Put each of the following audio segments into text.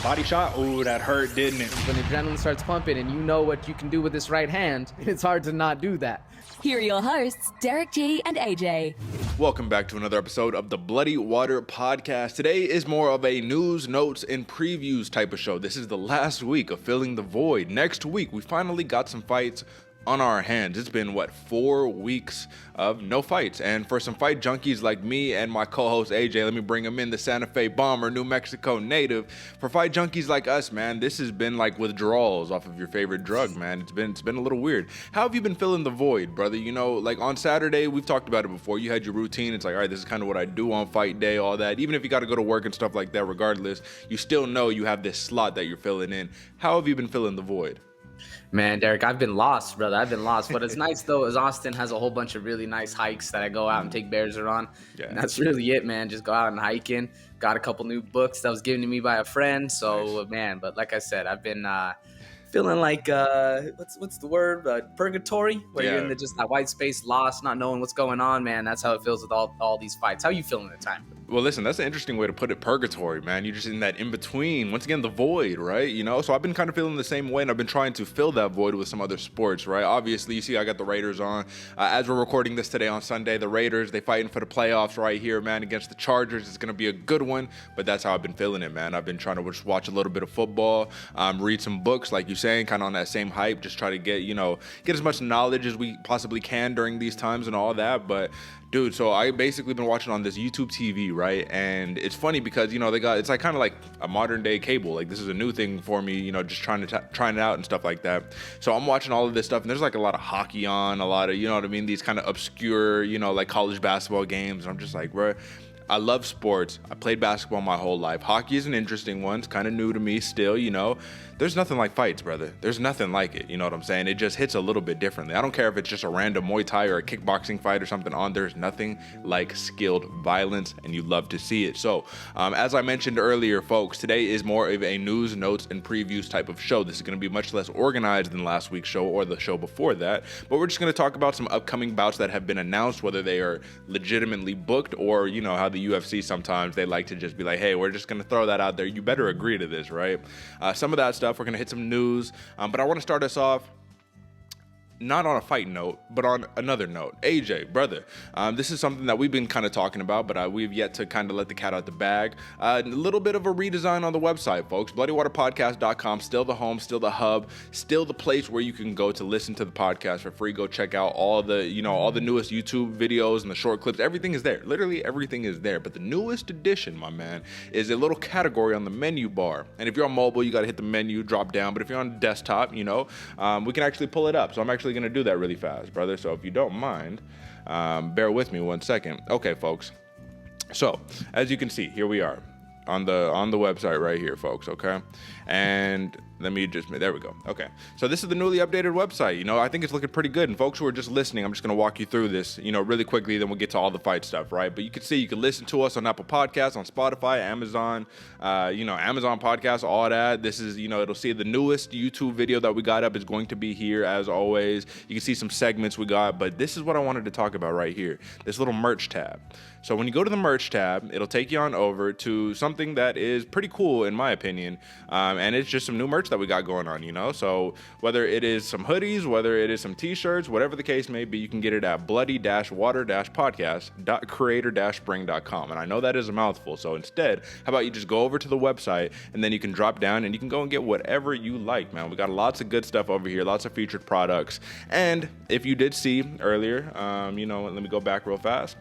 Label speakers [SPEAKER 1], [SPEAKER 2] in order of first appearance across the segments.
[SPEAKER 1] Body shot, ooh, that hurt, didn't it?
[SPEAKER 2] When the adrenaline starts pumping and you know what you can do with this right hand, it's hard to not do that.
[SPEAKER 3] Here are your hosts, Derrick G and AJ.
[SPEAKER 4] Welcome back to another episode of the Bloody Water Podcast. Today is more of a news, notes, and previews type of show. This is the last week of filling the void. Next week, we finally got some fights on our hands. It's been, 4 weeks of no fights. And for some fight junkies like me and my co-host AJ, let me bring him in, the Santa Fe Bomber, New Mexico native. For fight junkies like us, man, this has been like withdrawals off of your favorite drug, man. It's been a little weird. How have you been filling the void, brother? You know, like on Saturday, we've talked about it before. You had your routine. It's like, all right, this is kind of what I do on fight day, all that. Even if you got to go to work and stuff like that, regardless, you still know you have this slot that you're filling in. How have you been filling the void?
[SPEAKER 2] Man, Derrick, I've been lost, brother. I've been lost. What is nice, though, is Austin has a whole bunch of really nice hikes that I go out and take Bearser on. Yeah. And that's really it, man. Just go out and hiking. Got a couple new books that was given to me by a friend. So, nice. Man, but like I said, I've been feeling like, what's the word? Purgatory, where you're in just that white space, lost, not knowing what's going on, man. That's how it feels with all these fights. How are you feeling at the time?
[SPEAKER 4] Well, listen, that's an interesting way to put it, purgatory, man. You're just in that in-between, once again, the void, right? You know, so I've been kind of feeling the same way, and I've been trying to fill that void with some other sports, right? Obviously, you see I got the Raiders on. As we're recording this today on Sunday, the Raiders, they fighting for the playoffs right here, man, against the Chargers. It's going to be a good one, but that's how I've been feeling it, man. I've been trying to just watch a little bit of football, read some books, like you're saying, kind of on that same hype, just try to get as much knowledge as we possibly can during these times and all that, but dude, so I basically been watching on this YouTube TV, right? And it's funny because, it's like kind of like a modern day cable. Like this is a new thing for me, just trying it out and stuff like that. So I'm watching all of this stuff and there's like a lot of hockey on, a lot of, these kind of obscure, like college basketball games. And I'm just like, bro, I love sports. I played basketball my whole life. Hockey is an interesting one. It's kind of new to me still, There's nothing like fights, brother. There's nothing like it. You know what I'm saying? It just hits a little bit differently. I don't care if it's just a random Muay Thai or a kickboxing fight or something on. There's nothing like skilled violence, and you love to see it. So, as I mentioned earlier, folks, today is more of a news, notes, and previews type of show. This is going to be much less organized than last week's show or the show before that. But we're just going to talk about some upcoming bouts that have been announced, whether they are legitimately booked or, how the UFC sometimes they like to just be like, hey, we're just going to throw that out there. You better agree to this, right? Some of that stuff. We're going to hit some news, but I want to start us off not on a fight note, but on another note. AJ, brother, this is something that we've been kind of talking about, but we've yet to kind of let the cat out the bag. A little bit of a redesign on the website, folks. BloodyWaterPodcast.com, still the home, still the hub, still the place where you can go to listen to the podcast for free. Go check out all the, all the newest YouTube videos and the short clips. Everything is there. Literally everything is there. But the newest addition, my man, is a little category on the menu bar. And if you're on mobile, you got to hit the menu, drop down. But if you're on desktop, we can actually pull it up. So I'm actually going to do that really fast, brother. So if you don't mind, bear with me 1 second. Okay, folks. So as you can see, here we are on the website right here, folks. Okay, and there we go. Okay, so this is the newly updated website. I think it's looking pretty good. And folks who are just listening, I'm just going to walk you through this, really quickly. Then we'll get to all the fight stuff, right? But you can listen to us on Apple Podcasts, on Spotify, Amazon, Amazon Podcasts, all that. This is, it'll see the newest YouTube video that we got up is going to be here as always. You can see some segments we got, but this is what I wanted to talk about right here. This little merch tab. So when you go to the merch tab, it'll take you on over to something that is pretty cool in my opinion. And it's just some new merch that we got going on, So whether it is some hoodies, whether it is some t-shirts, whatever the case may be, you can get it at bloody-water-podcast.creator-spring.com. And I know that is a mouthful. So instead, how about you just go over to the website and then you can drop down and you can go and get whatever you like, man. We got lots of good stuff over here, lots of featured products. And if you did see earlier, let me go back real fast.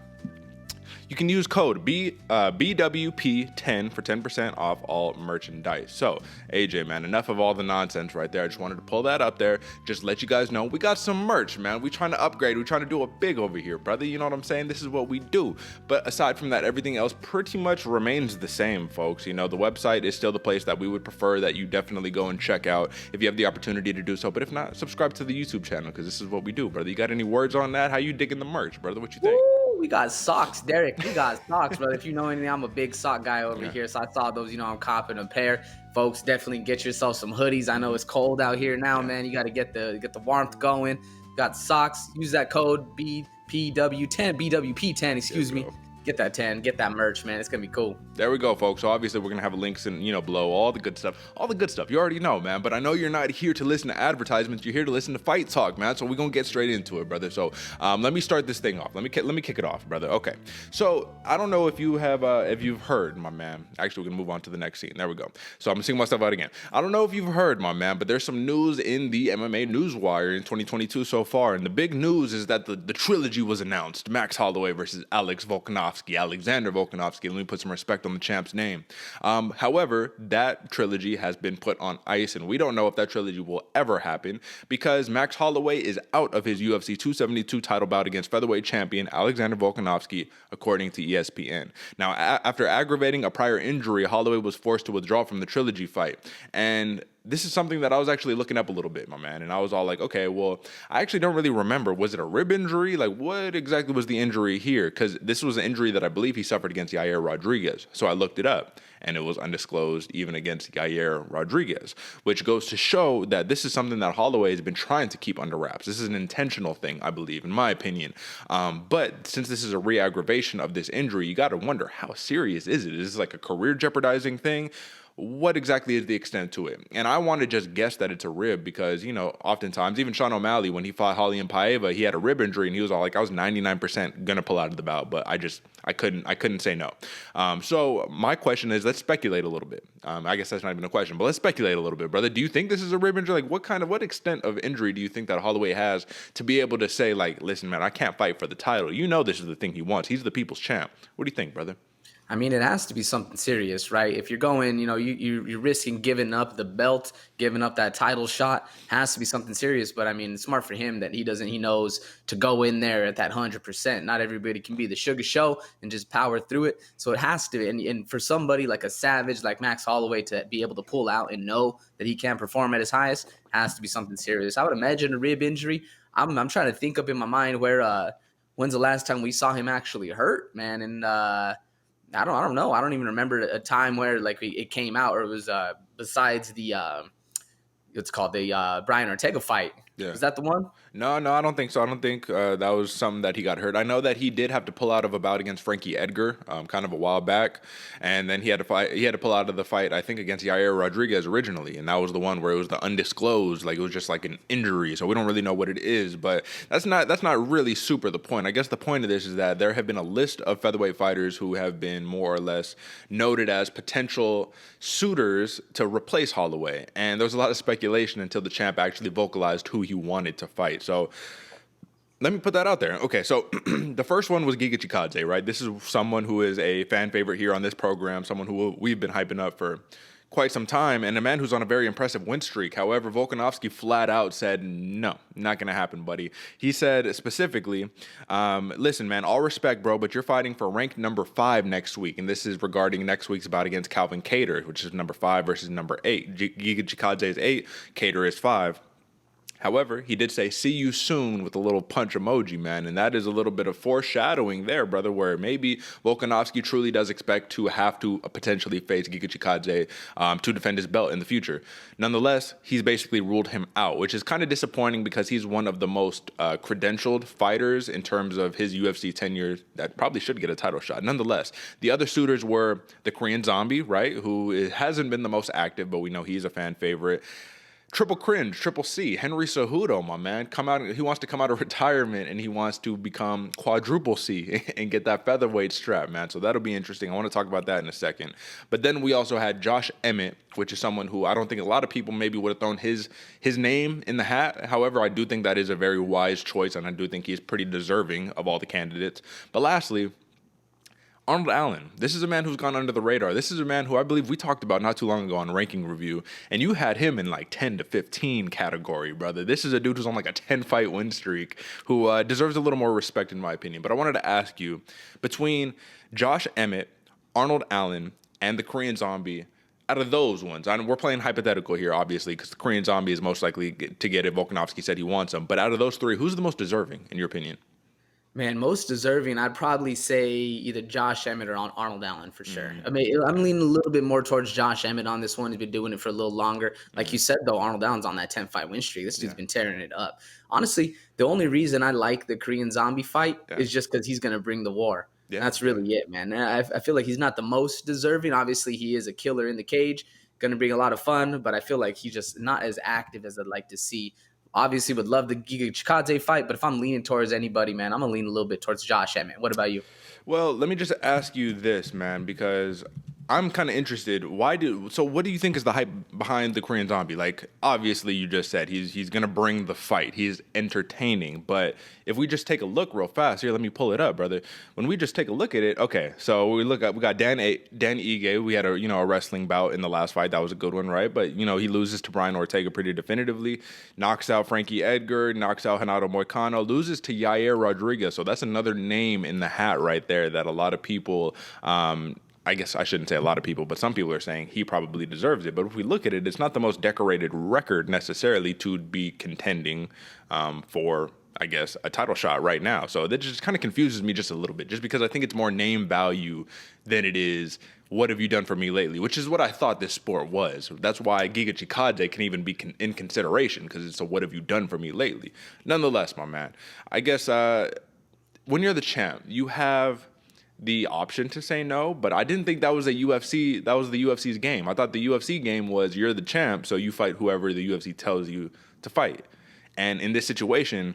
[SPEAKER 4] You can use code BWP10 for 10% off all merchandise. So, AJ, man, enough of all the nonsense right there. I just wanted to pull that up there. Just let you guys know we got some merch, man. We trying to upgrade. We trying to do it big over here, brother. You know what I'm saying? This is what we do. But aside from that, everything else pretty much remains the same, folks. The website is still the place that we would prefer that you definitely go and check out if you have the opportunity to do so. But if not, subscribe to the YouTube channel because this is what we do, brother. You got any words on that? How you digging the merch, brother? What you think?
[SPEAKER 2] We got socks, Derrick. We got socks, brother. If you know anything, I'm a big sock guy over here. So I saw those, I'm copping a pair. Folks, definitely get yourself some hoodies. I know it's cold out here now, man. You got to get the warmth going. Got socks. Use that code BWP10, excuse me. get that 10, get that merch, man. It's going to be cool.
[SPEAKER 4] There we go, folks. So obviously we're going to have links in, below, all the good stuff. You already know, man. But I know you're not here to listen to advertisements. You're here to listen to fight talk, man. So we're going to get straight into it, brother. So let me start this thing off. Let me kick it off, brother. Okay. So I don't know if you have, if you've heard, my man. Actually, we're going to move on to the next scene. There we go. So I'm going to sing myself out again. I don't know if you've heard, my man, but there's some news in the MMA Newswire in 2022 so far. And the big news is that the trilogy was announced. Max Holloway versus Alexander Volkanovski. Let me put some respect on the champ's name. However, that trilogy has been put on ice, and we don't know if that trilogy will ever happen because Max Holloway is out of his UFC 272 title bout against featherweight champion Alexander Volkanovski, according to ESPN. Now, after aggravating a prior injury, Holloway was forced to withdraw from the trilogy fight, and this is something that I was actually looking up a little bit, my man. And I was all like, okay, well, I actually don't really remember. Was it a rib injury? Like, what exactly was the injury here? Because this was an injury that I believe he suffered against Yair Rodriguez. So I looked it up, and it was undisclosed even against Yair Rodriguez, which goes to show that this is something that Holloway has been trying to keep under wraps. This is an intentional thing, I believe, in my opinion. But since this is a re-aggravation of this injury, you got to wonder, how serious is it? Is this like a career-jeopardizing thing? What exactly is the extent to it? And I want to just guess that it's a rib because, oftentimes, even Sean O'Malley, when he fought Raulian Paiva, he had a rib injury and he was all like, I was 99% going to pull out of the bout, but I couldn't say no. So my question is, let's speculate a little bit. I guess that's not even a question, but let's speculate a little bit, brother. Do you think this is a rib injury? Like, what extent of injury do you think that Holloway has to be able to say, like, listen, man, I can't fight for the title. This is the thing he wants. He's the people's champ. What do you think, brother?
[SPEAKER 2] I mean, it has to be something serious, right? If you're going, you're risking giving up the belt, giving up that title shot, has to be something serious. But I mean, it's smart for him that he knows to go in there at that 100%. Not everybody can be the sugar show and just power through it. So it has to, and for somebody like a savage like Max Holloway to be able to pull out and know that he can't perform at his highest, has to be something serious. I would imagine a rib injury. I'm trying to think up in my mind where when's the last time we saw him actually hurt, man, and I don't know. I don't even remember a time where like it came out, or it was besides the it's called the Brian Ortega fight. Yeah. Is that the one?
[SPEAKER 4] No, I don't think so. I don't think that was something that he got hurt. I know that he did have to pull out of a bout against Frankie Edgar, kind of a while back, and then he had to pull out of the fight, I think, against Yair Rodriguez originally, and that was the one where it was the undisclosed, like it was just like an injury, so we don't really know what it is. But that's not really super the point. I guess the point of this is that there have been a list of featherweight fighters who have been more or less noted as potential suitors to replace Holloway, and there was a lot of speculation until the champ actually vocalized who he wanted to fight. So let me put that out there. Okay, so the first one was Giga Chikadze, right? This is someone who is a fan favorite here on this program, someone who we've been hyping up for quite some time, and a man who's on a very impressive win streak. However, Volkanovski flat out said, no, not going to happen, buddy. He said specifically, listen, man, all respect, bro, but you're fighting for rank number 5 next week, and this is regarding next week's bout against Calvin Kattar, which is number 5 versus number 8. Giga Chikadze is 8, Kattar is 5. However, he did say, see you soon with a little punch emoji, man. And that is a little bit of foreshadowing there, brother, where maybe Volkanovski truly does expect to have to potentially face Giga Chikadze to defend his belt in the future. Nonetheless, he's basically ruled him out, which is kind of disappointing because he's one of the most credentialed fighters in terms of his UFC tenure that probably should get a title shot. Nonetheless, the other suitors were the Korean Zombie, right, who hasn't been the most active, but we know he's a fan favorite. Triple Cringe, Triple C, Henry Cejudo, my man, he wants to come out of retirement and he wants to become Quadruple C and get that featherweight strap, man. So that'll be interesting. I want to talk about that in a second. But then we also had Josh Emmett, which is someone who I don't think a lot of people maybe would have thrown his name in the hat. However, I do think that is a very wise choice, and I do think he's pretty deserving of all the candidates. But lastly, Arnold Allen. This is a man who's gone under the radar. This is a man who I believe we talked about not too long ago on Ranking Review, and you had him in like 10 to 15 category, brother. This is a dude who's on like a 10-fight win streak who deserves a little more respect in my opinion. But I wanted to ask you, between Josh Emmett, Arnold Allen, and the Korean Zombie, out of those ones, and we're playing hypothetical here, obviously, because the Korean Zombie is most likely to get it. Volkanovski said he wants him. But out of those three, who's the most deserving, in your opinion?
[SPEAKER 2] Man, most deserving, I'd probably say either Josh Emmett or Arnold Allen for sure. I mean, I'm leaning a little bit more towards Josh Emmett on this one. He's been doing it for a little longer. Like you said, though, Arnold Allen's on that 10-fight win streak. This dude's been tearing it up. Honestly, the only reason I like the Korean Zombie fight is just because he's going to bring the war. Yeah. That's really it, man. I feel like he's not the most deserving. Obviously, he is a killer in the cage, going to bring a lot of fun, but I feel like he's just not as active as I'd like to see. Obviously, would love the Giga Chikadze fight, but if I'm leaning towards anybody, man, I'm going to lean a little bit towards Josh Emmett. What about you?
[SPEAKER 4] Well, let me just ask you this, man, because I'm kind of interested. What do you think is the hype behind the Korean Zombie? Like, obviously, you just said he's gonna bring the fight. He's entertaining. But if we just take a look real fast here, let me pull it up, brother. When we just take a look at it, okay. So we got Dan Ige. We had a wrestling bout in the last fight. That was a good one, right? But he loses to Brian Ortega pretty definitively. Knocks out Frankie Edgar. Knocks out Renato Moicano. Loses to Yair Rodriguez. So that's another name in the hat right there that a lot of people. I guess I shouldn't say a lot of people, but some people are saying he probably deserves it. But if we look at it, it's not the most decorated record necessarily to be contending for, I guess, a title shot right now. So that just kind of confuses me just a little bit, just because I think it's more name value than it is what have you done for me lately, which is what I thought this sport was. That's why Giga Chikadze can even be in consideration, because it's a what have you done for me lately. Nonetheless, my man, I guess when you're the champ, you have the option to say no, but I didn't think that was the UFC's game. I thought the UFC game was you're the champ, so you fight whoever the UFC tells you to fight. And in this situation,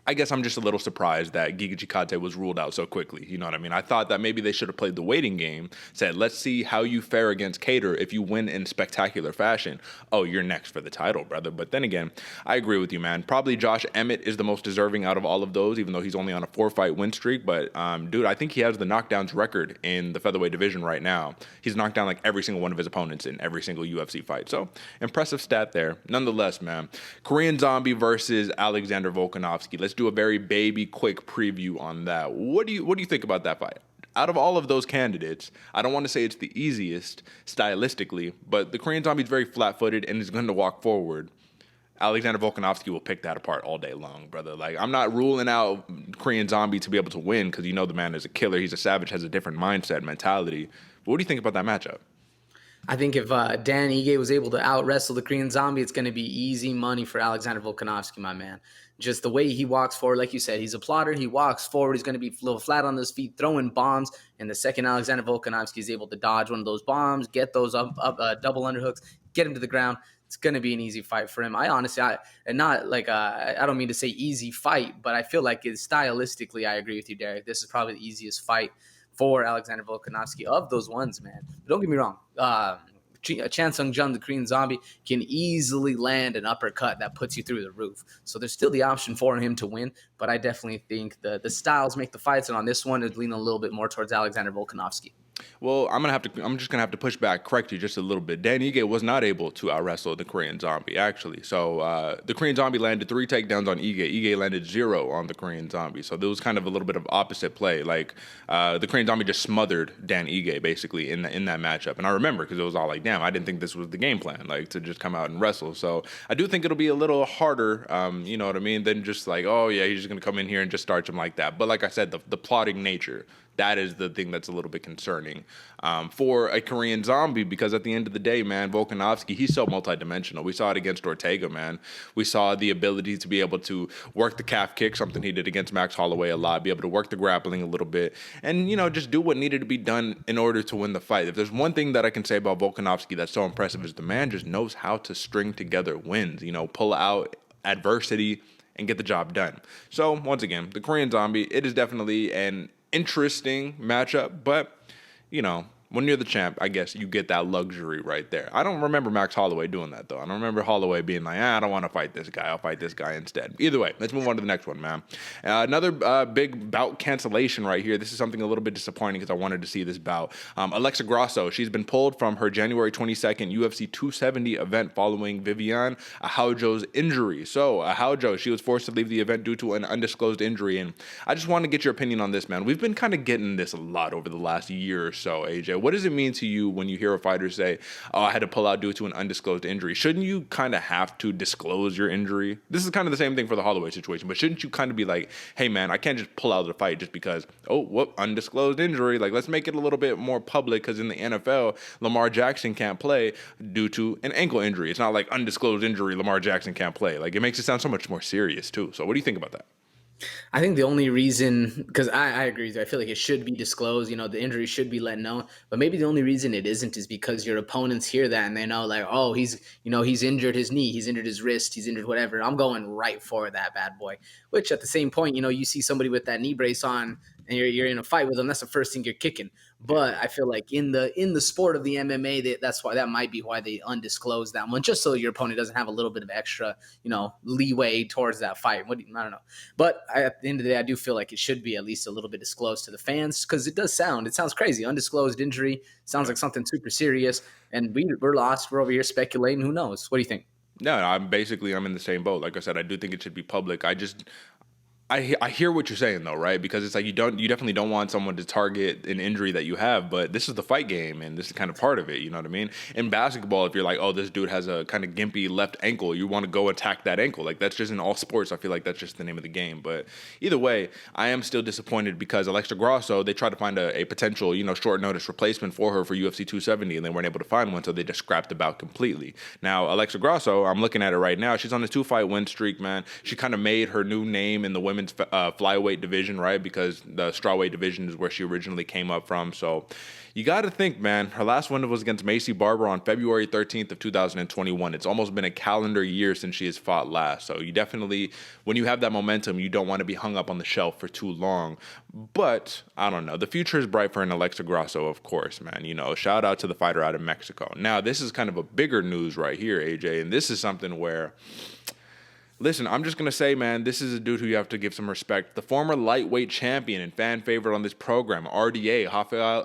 [SPEAKER 4] I guess I'm just a little surprised that Giga Chikadze was ruled out so quickly. You know what I mean? I thought that maybe they should have played the waiting game, said, let's see how you fare against Cater. If you win in spectacular fashion, oh, you're next for the title, brother. But then again, I agree with you, man. Probably Josh Emmett is the most deserving out of all of those, even though he's only on a 4-fight win streak. But, dude, I think he has the knockdowns record in the featherweight division right now. He's knocked down like every single one of his opponents in every single UFC fight. So, impressive stat there. Nonetheless, man, Korean Zombie versus Alexander Volkanovski. Let's do a very baby quick preview on that. What do you think about that fight? Out of all of those candidates, I don't want to say it's the easiest stylistically, but the Korean Zombie is very flat-footed and is going to walk forward. Alexander Volkanovski will pick that apart all day long, brother. Like, I'm not ruling out Korean Zombie to be able to win, because the man is a killer. He's a savage, has a different mindset, mentality. But what do you think about that matchup?
[SPEAKER 2] I think if Dan Ige was able to out-wrestle the Korean Zombie, it's going to be easy money for Alexander Volkanovski, my man. Just the way he walks forward, like you said, he's a plotter. He walks forward. He's going to be a little flat on his feet, throwing bombs. And the second Alexander Volkanovski is able to dodge one of those bombs, get those up double underhooks, get him to the ground, it's going to be an easy fight for him. I don't mean to say easy fight, but I feel like stylistically, I agree with you, Derek. This is probably the easiest fight for Alexander Volkanovski of those ones, man. But don't get me wrong. Chan Sung Jung, the Korean Zombie, can easily land an uppercut that puts you through the roof. So there's still the option for him to win, but I definitely think the styles make the fights, and on this one, it's leaning a little bit more towards Alexander Volkanovski.
[SPEAKER 4] Well, I'm just gonna have to push back, correct you just a little bit. Dan Ige was not able to out-wrestle the Korean Zombie, actually. So the Korean Zombie landed 3 takedowns on Ige. Ige landed 0 on the Korean Zombie. So there was kind of a little bit of opposite play. Like the Korean Zombie just smothered Dan Ige basically in that matchup. And I remember, because it was all like, damn, I didn't think this was the game plan, like to just come out and wrestle. So I do think it'll be a little harder, you know what I mean, than just like, oh yeah, he's just gonna come in here and just starch him like that. But like I said, the plotting nature. That is the thing that's a little bit concerning for a Korean Zombie, because at the end of the day, man, Volkanovski, he's so multidimensional. We saw it against Ortega, man. We saw the ability to be able to work the calf kick, something he did against Max Holloway a lot, be able to work the grappling a little bit, and, just do what needed to be done in order to win the fight. If there's one thing that I can say about Volkanovski that's so impressive, is the man just knows how to string together wins, pull out adversity and get the job done. So, once again, the Korean Zombie, it is definitely an interesting matchup, but when you're the champ, I guess you get that luxury right there. I don't remember Max Holloway doing that, though. I don't remember Holloway being like, I don't want to fight this guy. I'll fight this guy instead. Either way, let's move on to the next one, man. Another big bout cancellation right here. This is something a little bit disappointing, because I wanted to see this bout. Alexa Grasso, she's been pulled from her January 22nd UFC 270 event following Viviane Araujo's injury. So, Araujo, she was forced to leave the event due to an undisclosed injury, and I just want to get your opinion on this, man. We've been kind of getting this a lot over the last year or so, AJ. What does it mean to you when you hear a fighter say, oh, I had to pull out due to an undisclosed injury? Shouldn't you kind of have to disclose your injury? This is kind of the same thing for the Holloway situation, but shouldn't you kind of be like, hey, man, I can't just pull out of the fight just because, undisclosed injury. Like, let's make it a little bit more public, because in the NFL, Lamar Jackson can't play due to an ankle injury. It's not like undisclosed injury, Lamar Jackson can't play. Like, it makes it sound so much more serious, too. So what do you think about that?
[SPEAKER 2] I think the only reason, because I agree with you, I feel like it should be disclosed, the injury should be let known, but maybe the only reason it isn't is because your opponents hear that and they know like, oh, he's injured his knee, he's injured his wrist, he's injured whatever. I'm going right for that bad boy, which at the same point, you see somebody with that knee brace on and you're in a fight with them, that's the first thing you're kicking. But I feel like in the sport of the MMA, that might be why they undisclosed that one, just so your opponent doesn't have a little bit of extra, leeway towards that fight. I don't know. But at the end of the day, I do feel like it should be at least a little bit disclosed to the fans because it sounds crazy. Undisclosed injury sounds like something super serious, and we're lost. We're over here speculating. Who knows? What do you think?
[SPEAKER 4] No, I'm in the same boat. Like I said, I do think it should be public. I hear what you're saying though, right? Because it's like you definitely don't want someone to target an injury that you have, but this is the fight game and this is kind of part of it, you know what I mean? In basketball, if you're like, oh, this dude has a kind of gimpy left ankle, you want to go attack that ankle. Like that's just in all sports. I feel like that's just the name of the game. But either way, I am still disappointed because Alexa Grasso, they tried to find a potential, short notice replacement for her for UFC 270 and they weren't able to find one, so they just scrapped the bout completely. Now, Alexa Grasso, I'm looking at it right now. She's on a 2-fight win streak, man. She kind of made her new name in the women's flyweight division, right? Because the strawweight division is where she originally came up from. So you got to think, man, her last win was against Maycee Barber on February 13th of 2021. It's almost been a calendar year since she has fought last. So you definitely, when you have that momentum, you don't want to be hung up on the shelf for too long. But I don't know. The future is bright for an Alexa Grasso, of course, man. Shout out to the fighter out of Mexico. Now, this is kind of a bigger news right here, AJ, and this is something where... Listen, I'm just going to say, man, this is a dude who you have to give some respect. The former lightweight champion and fan favorite on this program, RDA, Rafael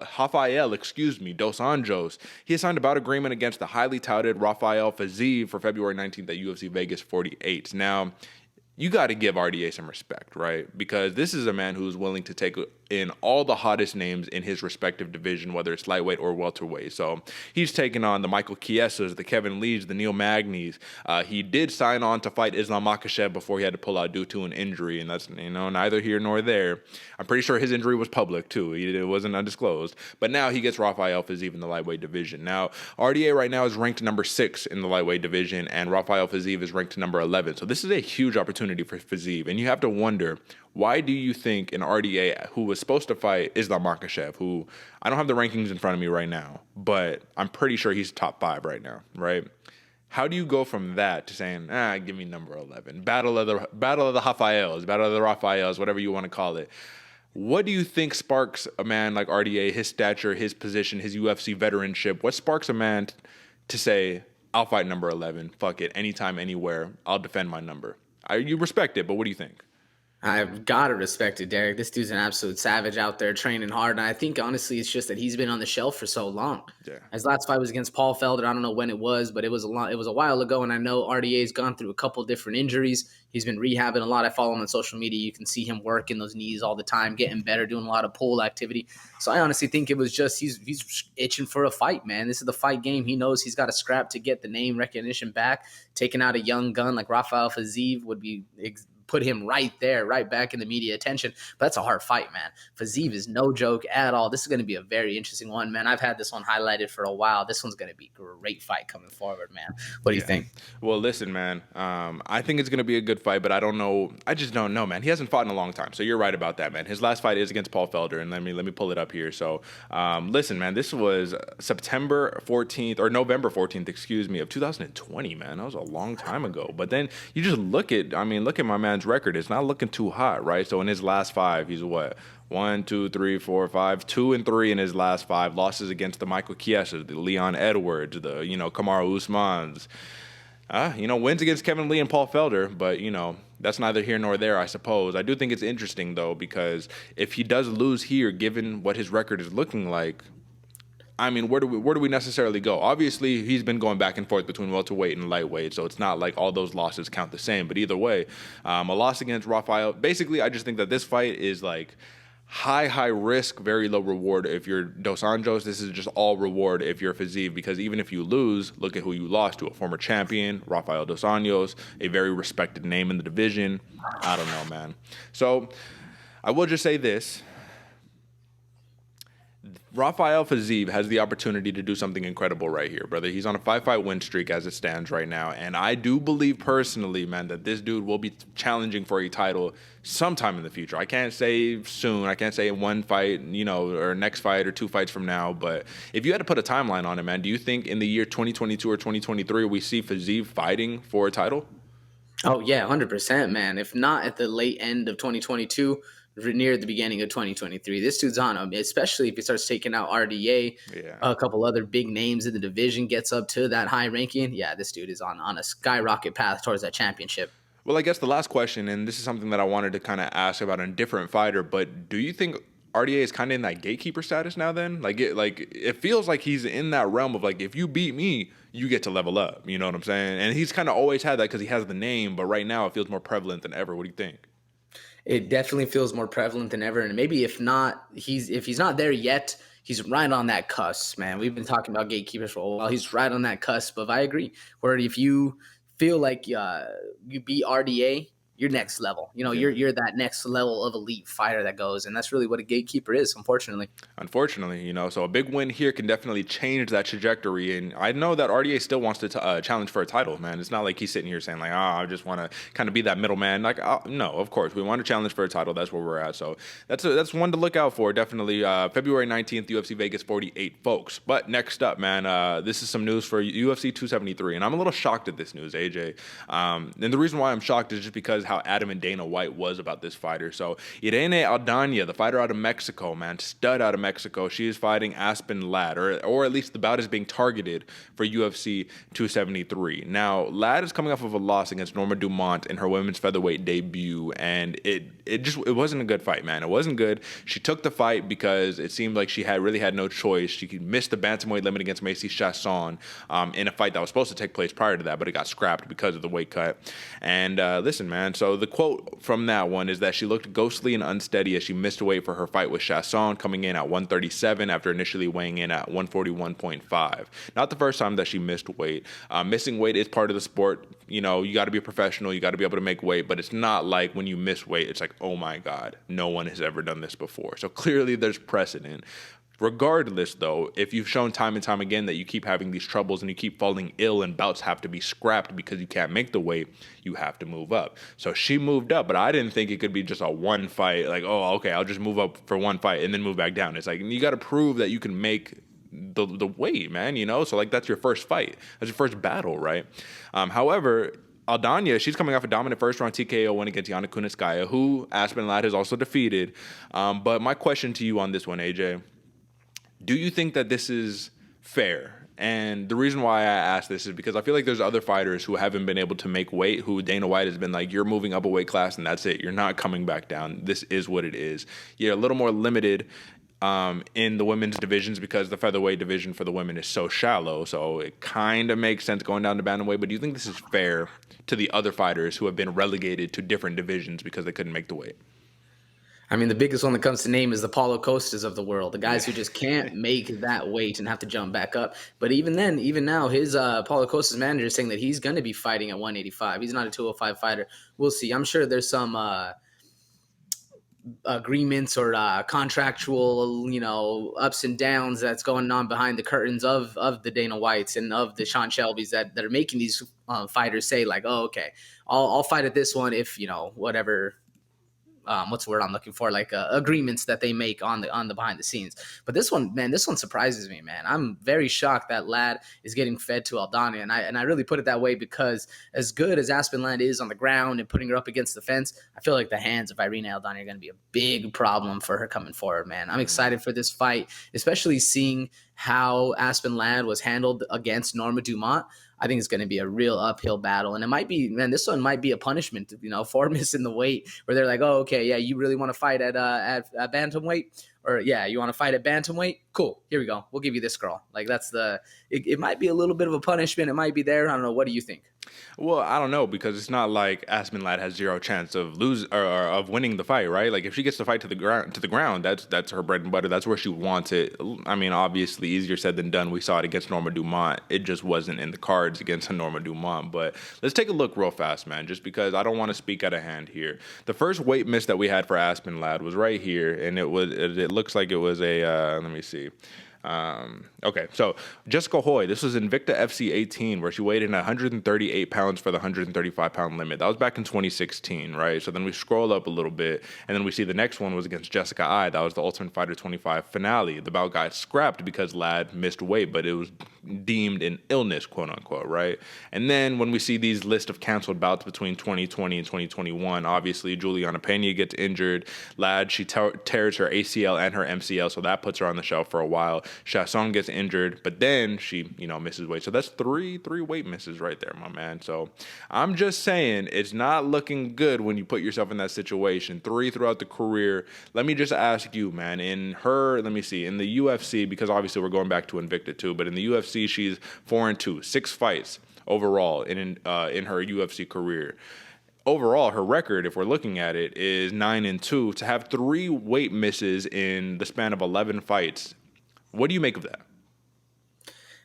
[SPEAKER 4] dos Anjos, he has signed a bout agreement against the highly touted Rafael Fizev for February 19th at UFC Vegas 48. Now, you got to give RDA some respect, right? Because this is a man who's willing to take in all the hottest names in his respective division, whether it's lightweight or welterweight. So he's taken on the Michael Chiesas, the Kevin Lees, the Neil Magnies. He did sign on to fight Islam Makhachev before he had to pull out due to an injury, and that's neither here nor there. I'm pretty sure his injury was public too. It wasn't undisclosed. But now he gets Rafael Fizev in the lightweight division. Now RDA right now is ranked number 6 in the lightweight division, and Rafael Fizev is ranked number 11. So this is a huge opportunity for Fizev, and you have to wonder, why do you think an RDA who was supposed to fight Islam Makhachev, who I don't have the rankings in front of me right now, but I'm pretty sure he's top 5 right now, right? How do you go from that to saying, give me number 11, battle of the Rafaels, whatever you want to call it? What do you think sparks a man like RDA, his stature, his position, his UFC veteranship? What sparks a man to say, I'll fight number 11, fuck it, anytime, anywhere, I'll defend my number? You respect it, but what do you think?
[SPEAKER 2] I've got to respect it, Derek. This dude's an absolute savage out there training hard. And I think, honestly, it's just that he's been on the shelf for so long. Yeah. His last fight was against Paul Felder. I don't know when it was, but it was a while ago. And I know RDA's gone through a couple different injuries. He's been rehabbing a lot. I follow him on social media. You can see him working those knees all the time, getting better, doing a lot of pull activity. So I honestly think it was just he's itching for a fight, man. This is the fight game. He knows he's got to scrap to get the name recognition back. Taking out a young gun like Rafael Fizev would be put him right there, right back in the media attention. But that's a hard fight, man. Fizev is no joke at all. This is going to be a very interesting one, man. I've had this one highlighted for a while. This one's going to be a great fight coming forward, man. What do you think?
[SPEAKER 4] Well, listen, man. I think it's going to be a good fight, but I don't know. I just don't know, man. He hasn't fought in a long time, so you're right about that, man. His last fight is against Paul Felder, and let me pull it up here. So, listen, man. This was November 14th, of 2020, man. That was a long time ago. But then you just look at my man's record. It's not looking too hot, right? So in his last 5, he's what? 1, 2, 3, 4, 5, 2-3 in his last 5 losses against the Michael Chiesas, the Leon Edwards, the Kamaru Usmans. Wins against Kevin Lee and Paul Felder, but that's neither here nor there, I suppose. I do think it's interesting though, because if he does lose here, given what his record is looking like, I mean, where do we necessarily go? Obviously, he's been going back and forth between welterweight and lightweight, so it's not like all those losses count the same. But either way, a loss against Rafael. Basically, I just think that this fight is like high risk, very low reward. If you're Dos Anjos, this is just all reward if you're Fizev, because even if you lose, look at who you lost to: a former champion, Rafael dos Anjos, a very respected name in the division. I don't know, man. So I will just say this. Rafael Fizev has the opportunity to do something incredible right here, brother. He's on a 5-fight win streak as it stands right now, and I do believe personally, man, that this dude will be challenging for a title sometime in the future. I can't say soon. I can't say one fight, or next fight or 2 fights from now, but if you had to put a timeline on it, man, do you think in the year 2022 or 2023 we see Fizev fighting for a title?
[SPEAKER 2] Oh, yeah, 100%, man. If not at the late end of 2022, near the beginning of 2023. This dude's on him, especially if he starts taking out RDA, a couple other big names in the division, gets up to that high ranking. Yeah, this dude is on a skyrocket path towards that championship.
[SPEAKER 4] Well, I guess the last question, and this is something that I wanted to kind of ask about a different fighter, but do you think RDA is kind of in that gatekeeper status now then? It feels like he's in that realm of, like, if you beat me, you get to level up. You know what I'm saying? And he's kind of always had that because he has the name, but right now it feels more prevalent than ever. What do you think?
[SPEAKER 2] It definitely feels more prevalent than ever. And maybe if he's not there yet, he's right on that cusp, man. We've been talking about gatekeepers for a while. He's right on that cusp of, I agree, where if you feel like you beat RDA, you're next level. You're that next level of elite fighter that goes, and that's really what a gatekeeper is, unfortunately.
[SPEAKER 4] So a big win here can definitely change that trajectory. And I know that RDA still wants to challenge for a title, man. It's not like he's sitting here saying, like, I just want to kind of be that middleman. Like, no, of course, we want to challenge for a title. That's where we're at. So that's one to look out for, definitely. February 19th, UFC Vegas 48, folks. But next up, man, this is some news for UFC 273, and I'm a little shocked at this news, AJ. And the reason why I'm shocked is just because how adamant Dana White was about this fighter. So Irene Aldana, the fighter out of Mexico, man, stud out of Mexico, she is fighting Aspen Ladd, or at least the bout is being targeted for UFC 273. Now, Ladd is coming off of a loss against Norma Dumont in her women's featherweight debut, and it wasn't a good fight, man. It wasn't good. She took the fight because it seemed like she really had no choice. She missed the bantamweight limit against Macy Chasson in a fight that was supposed to take place prior to that, but it got scrapped because of the weight cut. And listen, man, so the quote from that one is that she looked ghostly and unsteady as she missed weight for her fight with Chasson, coming in at 137 after initially weighing in at 141.5. Not the first time that she missed weight. Missing weight is part of the sport. You got to be a professional. You got to be able to make weight, but it's not like when you miss weight, it's like, oh my God, no one has ever done this before. So clearly there's precedent. Regardless, though, if you've shown time and time again that you keep having these troubles and you keep falling ill and bouts have to be scrapped because you can't make the weight, you have to move up. So she moved up, but I didn't think it could be just a one fight, like, oh, okay, I'll just move up for one fight and then move back down. It's like, you got to prove that you can make the weight, man, So, like, that's your first fight. That's your first battle, right? However, Aldana, she's coming off a dominant first-round TKO win against Yana Kunitskaya, who Aspen Ladd has also defeated. But my question to you on this one, AJ, do you think that this is fair? And the reason why I ask this is because I feel like there's other fighters who haven't been able to make weight, who Dana White has been like, you're moving up a weight class and that's it. You're not coming back down. This is what it is. You're a little more limited in the women's divisions because the featherweight division for the women is so shallow. So it kind of makes sense going down to bantamweight. But do you think this is fair to the other fighters who have been relegated to different divisions because they couldn't make the weight?
[SPEAKER 2] I mean, the biggest one that comes to name is the Paulo Costas of the world, the guys who just can't make that weight and have to jump back up. But even now, his Paulo Costas manager is saying that he's going to be fighting at 185. He's not a 205 fighter. We'll see. I'm sure there's some agreements or contractual, ups and downs that's going on behind the curtains of the Dana Whites and of the Sean Shelbys that are making these fighters say, like, oh, okay, I'll fight at this one if, whatever. What's the word I'm looking for? Like agreements that they make on the behind the scenes. But this one surprises me, man. I'm very shocked that Ladd is getting fed to Aldana, and I really put it that way because as good as Aspen Ladd is on the ground and putting her up against the fence, I feel like the hands of Irene Aldana are going to be a big problem for her coming forward, man. I'm excited for this fight, especially seeing how Aspen Ladd was handled against Norma Dumont. I think it's going to be a real uphill battle. And it might be, man, this one might be a punishment, for missing the weight where they're like, oh, okay, yeah, you really want to fight at bantamweight? Or, yeah, you want to fight at bantamweight? Cool. Here we go. We'll give you this girl. Like, it might be a little bit of a punishment. It might be there. I don't know. What do you think?
[SPEAKER 4] Well, I don't know, because it's not like Aspen Ladd has zero chance of of winning the fight, right? Like, if she gets the fight to the ground, that's her bread and butter. That's where she wants it. I mean, obviously, easier said than done. We saw it against Norma Dumont. It just wasn't in the cards against Norma Dumont. But let's take a look real fast, man, just because I don't want to speak out of hand here. The first weight miss that we had for Aspen Ladd was right here, and it looks like it was a, let me see. Okay, so Jessica Hoy, this was Invicta FC 18, where she weighed in 138 pounds for the 135-pound limit. That was back in 2016, right? So then we scroll up a little bit, and then we see the next one was against Jessica I. That was the Ultimate Fighter 25 finale. The bout got scrapped because Ladd missed weight, but it was deemed an illness, quote unquote, right? And then when we see these list of canceled bouts between 2020 and 2021, obviously Juliana Pena gets injured. Ladd, she tears her ACL and her MCL, so that puts her on the shelf for a while. Chasson gets injured, but then she, misses weight. So that's three weight misses right there, my man. So I'm just saying it's not looking good when you put yourself in that situation. 3 throughout the career. Let me just ask you, man, in the UFC, because obviously we're going back to Invicta too, but in the UFC, she's 4-2, 6 fights overall in her UFC career. Overall, her record, if we're looking at it, is 9-2. To have 3 weight misses in the span of 11 fights, what do you make of that?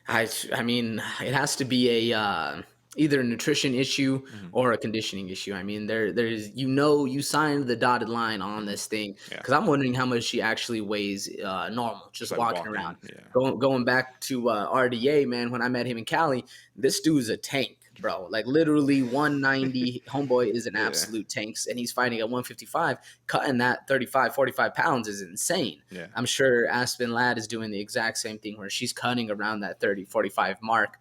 [SPEAKER 2] I mean, it has to be a either a nutrition issue or a conditioning issue. I mean, there's you signed the dotted line on this thing, because I'm wondering how much she actually weighs normal, just like walking around. Yeah. Going back to RDA, man, when I met him in Cali, this dude's a tank, bro. Like literally 190. Homeboy is an absolute tank, and he's fighting at 155. Cutting that 35, 45 pounds is insane. Yeah. I'm sure Aspen Ladd is doing the exact same thing where she's cutting around that 30, 45 mark,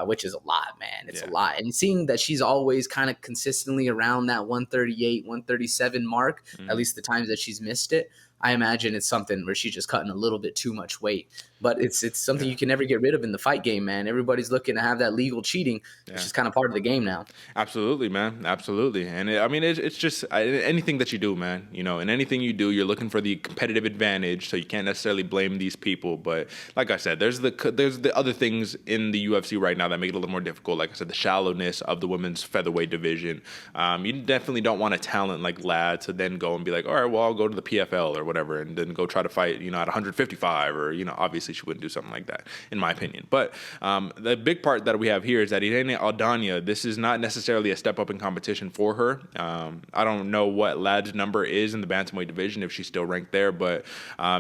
[SPEAKER 2] which is a lot, man. It's a lot. And seeing that she's always kind of consistently around that 138, 137 mark, at least the times that she's missed it, I imagine it's something where she's just cutting a little bit too much weight. But it's something you can never get rid of in the fight game, man. Everybody's looking to have that legal cheating. Yeah. It's just kind of part of the game now.
[SPEAKER 4] Absolutely, man. Absolutely. And it's just anything that you do, man. In anything you do, you're looking for the competitive advantage, so you can't necessarily blame these people. But like I said, there's the other things in the UFC right now that make it a little more difficult. Like I said, the shallowness of the women's featherweight division. You definitely don't want a talent like Ladd to then go and be like, all right, well, I'll go to the PFL or whatever, and then go try to fight, at 155, or, obviously she wouldn't do something like that, in my opinion. But the big part that we have here is that Irene Aldana, this is not necessarily a step up in competition for her. I don't know what Ladd's number is in the bantamweight division, if she's still ranked there, but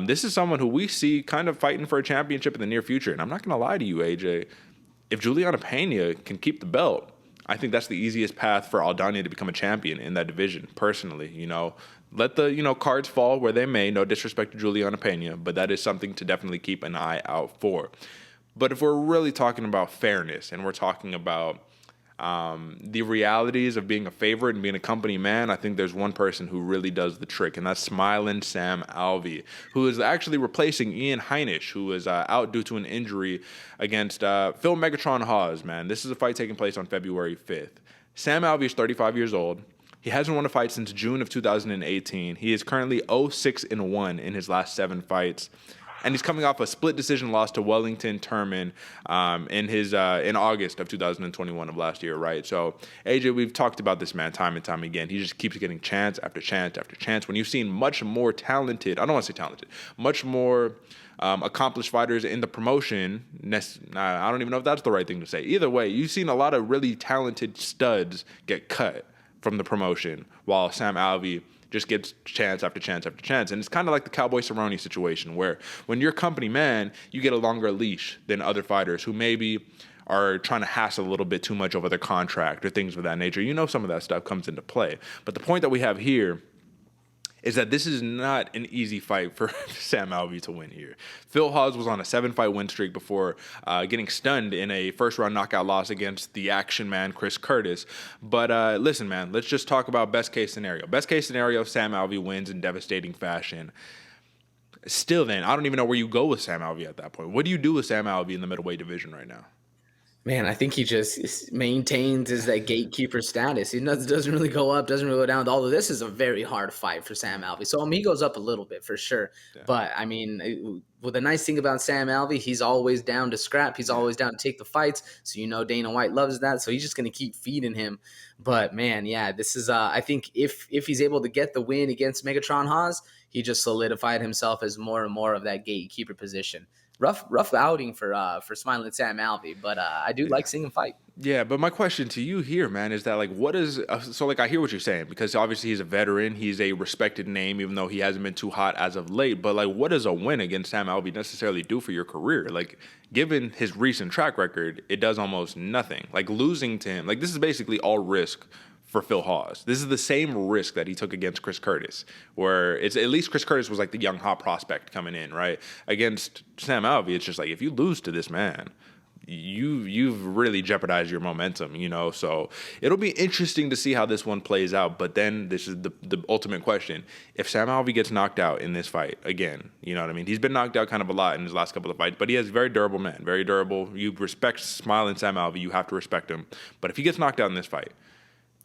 [SPEAKER 4] this is someone who we see kind of fighting for a championship in the near future. And I'm not going to lie to you, AJ, if Juliana Pena can keep the belt, I think that's the easiest path for Aldana to become a champion in that division, personally. Let the, cards fall where they may. No disrespect to Juliana Pena, but that is something to definitely keep an eye out for. But if we're really talking about fairness, and we're talking about the realities of being a favorite and being a company man, I think there's one person who really does the trick, and that's smiling Sam Alvey, who is actually replacing Ian Heinisch, who is out due to an injury against Phil Megatron Hawes, man. This is a fight taking place on February 5th. Sam Alvey is 35 years old. He hasn't won a fight since June of 2018. He is currently 0-6-1 in his last 7 fights. And he's coming off a split decision loss to Wellington Turman in August of 2021 of last year, right? So, AJ, we've talked about this man time and time again. He just keeps getting chance after chance after chance. When you've seen much more talented, I don't want to say talented, much more accomplished fighters in the promotion, I don't even know if that's the right thing to say. Either way, you've seen a lot of really talented studs get cut from the promotion, while Sam Alvey just gets chance after chance after chance. And it's kind of like the Cowboy Cerrone situation, where when you're company man, you get a longer leash than other fighters who maybe are trying to hassle a little bit too much over their contract or things of that nature. Some of that stuff comes into play. But the point that we have here is that this is not an easy fight for Sam Alvey to win here. Phil Hawes was on a 7-fight win streak before getting stunned in a first-round knockout loss against the action man, Chris Curtis. But listen, man, let's just talk about best-case scenario. Best-case scenario, Sam Alvey wins in devastating fashion. Still then, I don't even know where you go with Sam Alvey at that point. What do you do with Sam Alvey in the middleweight division right now?
[SPEAKER 2] Man, I think he just maintains that gatekeeper status. He doesn't really go up, doesn't really go down. Although this is a very hard fight for Sam Alvey. So, he goes up a little bit for sure. Yeah. But, the nice thing about Sam Alvey, he's always down to scrap. He's always down to take the fights. So, Dana White loves that. So, he's just going to keep feeding him. But, man, yeah, this is I think if he's able to get the win against Megatron Hawes, he just solidified himself as more and more of that gatekeeper position. rough outing for Smiling Sam Alvey, but I do like seeing him fight.
[SPEAKER 4] Yeah, but my question to you here, man, is that like, what is so like? I hear what you're saying because obviously he's a veteran, he's a respected name, even though he hasn't been too hot as of late. But like, what does a win against Sam Alvey necessarily do for your career? Like, given his recent track record, it does almost nothing. Like losing to him, like this is basically all risk for Phil Hawes. This is the same risk that he took against Chris Curtis, where it's at least Chris Curtis was like the young hot prospect coming in, right? Against Sam Alvey, it's just like if you lose to this man, you've really jeopardized your momentum, you know. So it'll be interesting to see how this one plays out. But then this is the ultimate question: if Sam Alvey gets knocked out in this fight again, you know what I mean? He's been knocked out kind of a lot in his last couple of fights, but he has a very durable man, very durable. You respect Smiling Sam Alvey, you have to respect him. But if he gets knocked out in this fight,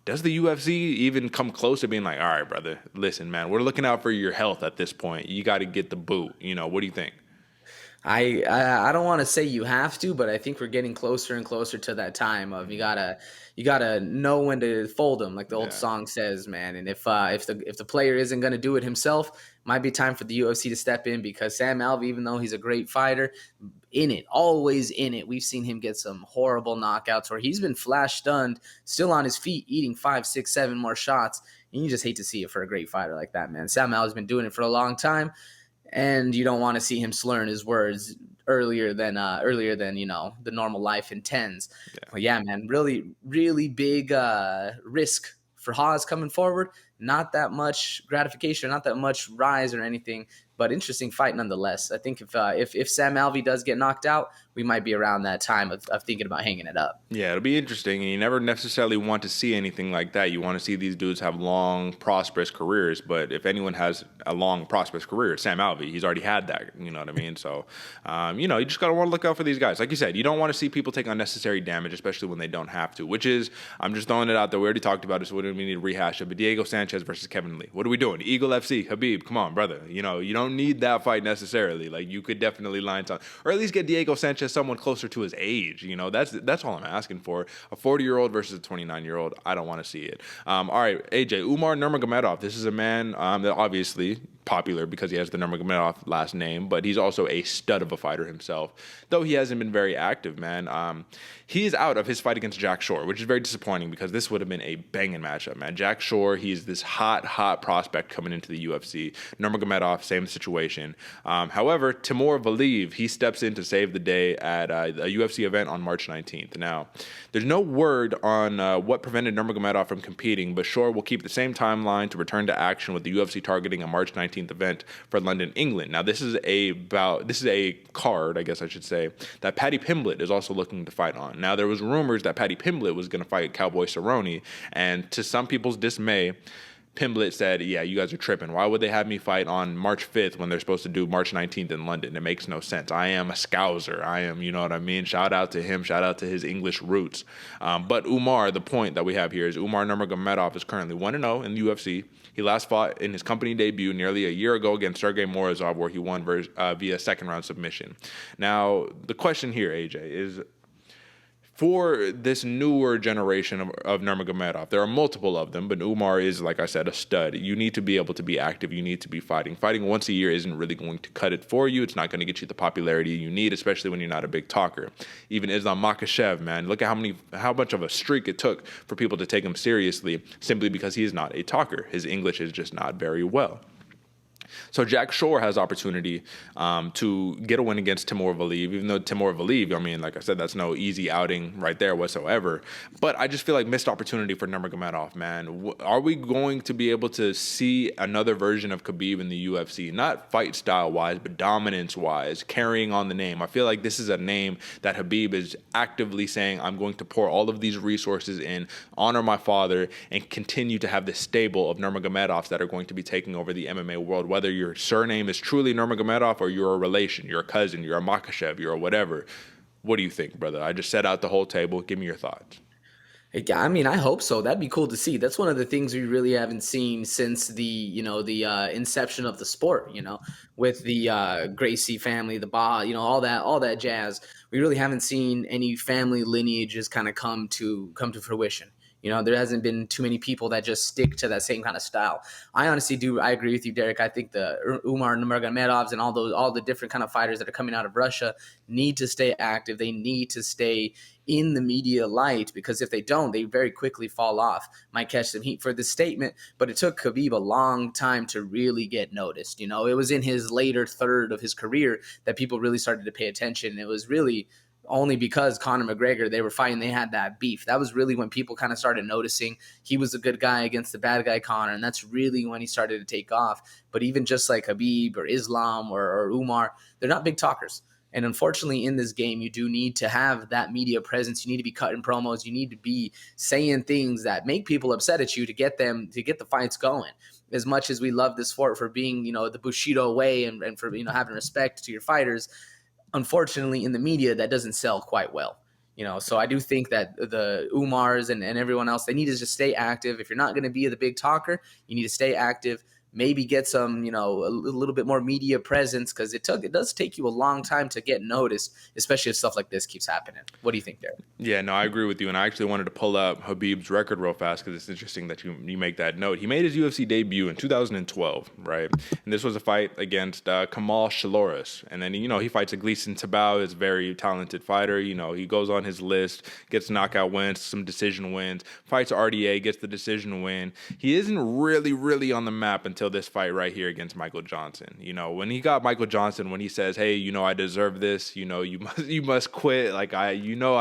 [SPEAKER 4] does the UFC even come close to being like, all right, brother, listen, man, we're looking out for your health at this point. You got to get the boot. You know, what do you think?
[SPEAKER 2] I don't want to say you have to, but I think we're getting closer and closer to that time of you gotta know when to fold them, like the old song says, man. And if the player isn't gonna do it himself, it might be time for the UFC to step in, because Sam Alvey, even though he's a great fighter, always in it. We've seen him get some horrible knockouts where he's been flash stunned, still on his feet, eating 5, 6, 7 more shots, and you just hate to see it for a great fighter like that, man. Sam Alvey's been doing it for a long time. And you don't want to see him slurring his words earlier than you know the normal life intends. Yeah. But yeah, man, really, really big risk for Hawes coming forward. Not that much gratification, not that much rise or anything, but interesting fight nonetheless. I think if Sam Alvey does get knocked out, we might be around that time of thinking about hanging it up.
[SPEAKER 4] Yeah, it'll be interesting, and you never necessarily want to see anything like that. You want to see these dudes have long, prosperous careers, but if anyone has a long, prosperous career, it's Sam Alvey. He's already had that, you know what I mean? So, you know, you just got to want to look out for these guys. Like you said, you don't want to see people take unnecessary damage, especially when they don't have to, which is, I'm just throwing it out there. We already talked about it, so we don't need to rehash it, but Diego Sanchez versus Kevin Lee. What are we doing? Eagle FC, Khabib, come on, brother. You know, you don't need that fight necessarily. Like, you could definitely line something, or at least get Diego Sanchez someone closer to his age. You know, that's all I'm asking for. A 40-year-old versus a 29-year-old, I don't want to see it. All right, AJ, Umar Nurmagomedov. This is a man that obviously popular because he has the Nurmagomedov last name, but he's also a stud of a fighter himself, though he hasn't been very active, man. He is out of his fight against Jack Shore, which is very disappointing because this would have been a banging matchup, man. Jack Shore, he's this hot prospect coming into the UFC. Nurmagomedov, same situation. However, Timur Valiev, he steps in to save the day at a UFC event on March 19th. Now, there's no word on what prevented Nurmagomedov from competing, but Shore will keep the same timeline to return to action with the UFC targeting a March 19th event for London, England. Now, this is a card, I guess I should say, that Paddy Pimblett is also looking to fight on. Now, there was rumors that Paddy Pimblett was going to fight Cowboy Cerrone, and to some people's dismay, Pimblett said, yeah, you guys are tripping. Why would they have me fight on March 5th when they're supposed to do March 19th in London? It makes no sense. I am a Scouser. I am, you know what I mean? Shout out to him. Shout out to his English roots. But Umar, the point that we have here is Umar Nurmagomedov is currently 1-0 in the UFC. He last fought in his company debut nearly a year ago against Sergey Morozov, where he won via second-round submission. Now, the question here, AJ, is for this newer generation of Nurmagomedov, there are multiple of them, but Umar is, like I said, a stud. You need to be able to be active. You need to be fighting. Fighting once a year isn't really going to cut it for you. It's not going to get you the popularity you need, especially when you're not a big talker. Even Islam Makhachev, man, look at how much of a streak it took for people to take him seriously simply because he is not a talker. His English is just not very well. So Jack Shore has opportunity to get a win against Timur Valiev, even though Timur Valiev, I mean, like I said, that's no easy outing right there whatsoever. But I just feel like missed opportunity for Nurmagomedov, man. Are we going to be able to see another version of Khabib in the UFC? Not fight style-wise, but dominance-wise, carrying on the name. I feel like this is a name that Khabib is actively saying, I'm going to pour all of these resources in, honor my father, and continue to have this stable of Nurmagomedovs that are going to be taking over the MMA world, whether your surname is truly Nurmagomedov or you're a relation, you're a cousin, you're a Makhachev, you're a whatever. What do you think, brother? I just set out the whole table. Give me your thoughts.
[SPEAKER 2] I mean, I hope so. That'd be cool to see. That's one of the things we really haven't seen since the inception of the sport, with the Gracie family, the Ba, all that jazz. We really haven't seen any family lineages kind of come to fruition. There hasn't been too many people that just stick to that same kind of style. I honestly do. I agree with you, Derek. I think the Umar Nurmagomedovs and all the different kind of fighters that are coming out of Russia need to stay active. They need to stay in the media light, because if they don't, they very quickly fall off. Might catch some heat for this statement, but it took Khabib a long time to really get noticed. It was in his later third of his career that people really started to pay attention. It was really only because Conor McGregor, they were fighting, they had that beef. That was really when people kind of started noticing he was a good guy against the bad guy Conor, and that's really when he started to take off. But even just like Khabib or Islam or Umar, they're not big talkers. And unfortunately, in this game, you do need to have that media presence. You need to be cutting promos. You need to be saying things that make people upset at you to get the fights going. As much as we love this sport for being, the Bushido way and for, having respect to your fighters, unfortunately, in the media, that doesn't sell quite well. So I do think that the Umars and everyone else, they need to just stay active. If you're not going to be the big talker, you need to stay active. Maybe get some, a little bit more media presence, because it does take you a long time to get noticed, especially if stuff like this keeps happening. What do you think, Derek?
[SPEAKER 4] Yeah, no, I agree with you. And I actually wanted to pull up Khabib's record real fast, because it's interesting that you make that note. He made his UFC debut in 2012, right? And this was a fight against Kamal Shaloris. And then, he fights a Gleison Tibau, is a very talented fighter. He goes on his list, gets knockout wins, some decision wins, fights RDA, gets the decision win. He isn't really, really on the map until this fight right here against Michael Johnson. When he got Michael Johnson, when he says, hey, I deserve this, you must quit, like I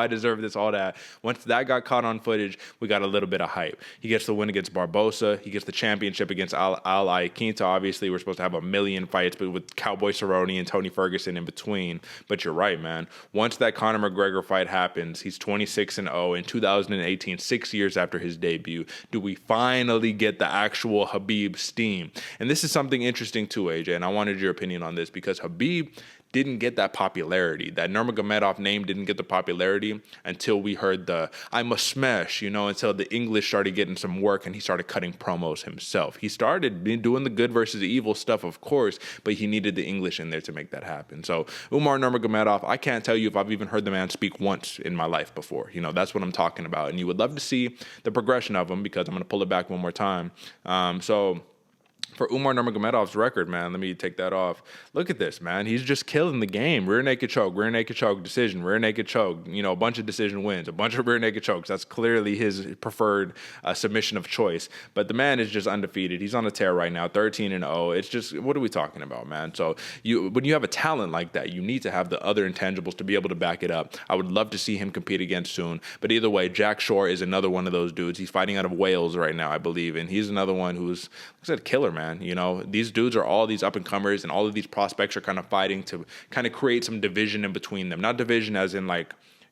[SPEAKER 4] deserve this, all that. Once that got caught on footage, we got a little bit of hype. He gets the win against Barbosa. He gets the championship against Al Iaquinta. Obviously, we're supposed to have a million fights, but with Cowboy Cerrone and Tony Ferguson in between. But you're right, man. Once that Conor McGregor fight happens, he's 26-0 in 2018, 6 years after his debut. Do we finally get the actual Khabib steam? And this is something interesting too, AJ, and I wanted your opinion on this, because Khabib didn't get that popularity. That Nurmagomedov name didn't get the popularity until we heard the I must smash, until the English started getting some work and he started cutting promos himself. He started doing the good versus the evil stuff, of course, but he needed the English in there to make that happen. So Umar Nurmagomedov, I can't tell you if I've even heard the man speak once in my life before. That's what I'm talking about. And you would love to see the progression of him, because I'm going to pull it back one more time. For Umar Nurmagomedov's record, man, let me take that off. Look at this, man. He's just killing the game. Rear naked choke, decision, rear naked choke, a bunch of decision wins, a bunch of rear naked chokes. That's clearly his preferred submission of choice. But the man is just undefeated. He's on a tear right now, 13-0. It's just, what are we talking about, man? So when you have a talent like that, you need to have the other intangibles to be able to back it up. I would love to see him compete again soon. But either way, Jack Shore is another one of those dudes. He's fighting out of Wales right now, I believe. And he's another one who's, like I said, killer, man. These dudes are all these up-and-comers, and all of these prospects are kind of fighting to kind of create some division in between them. Not division as in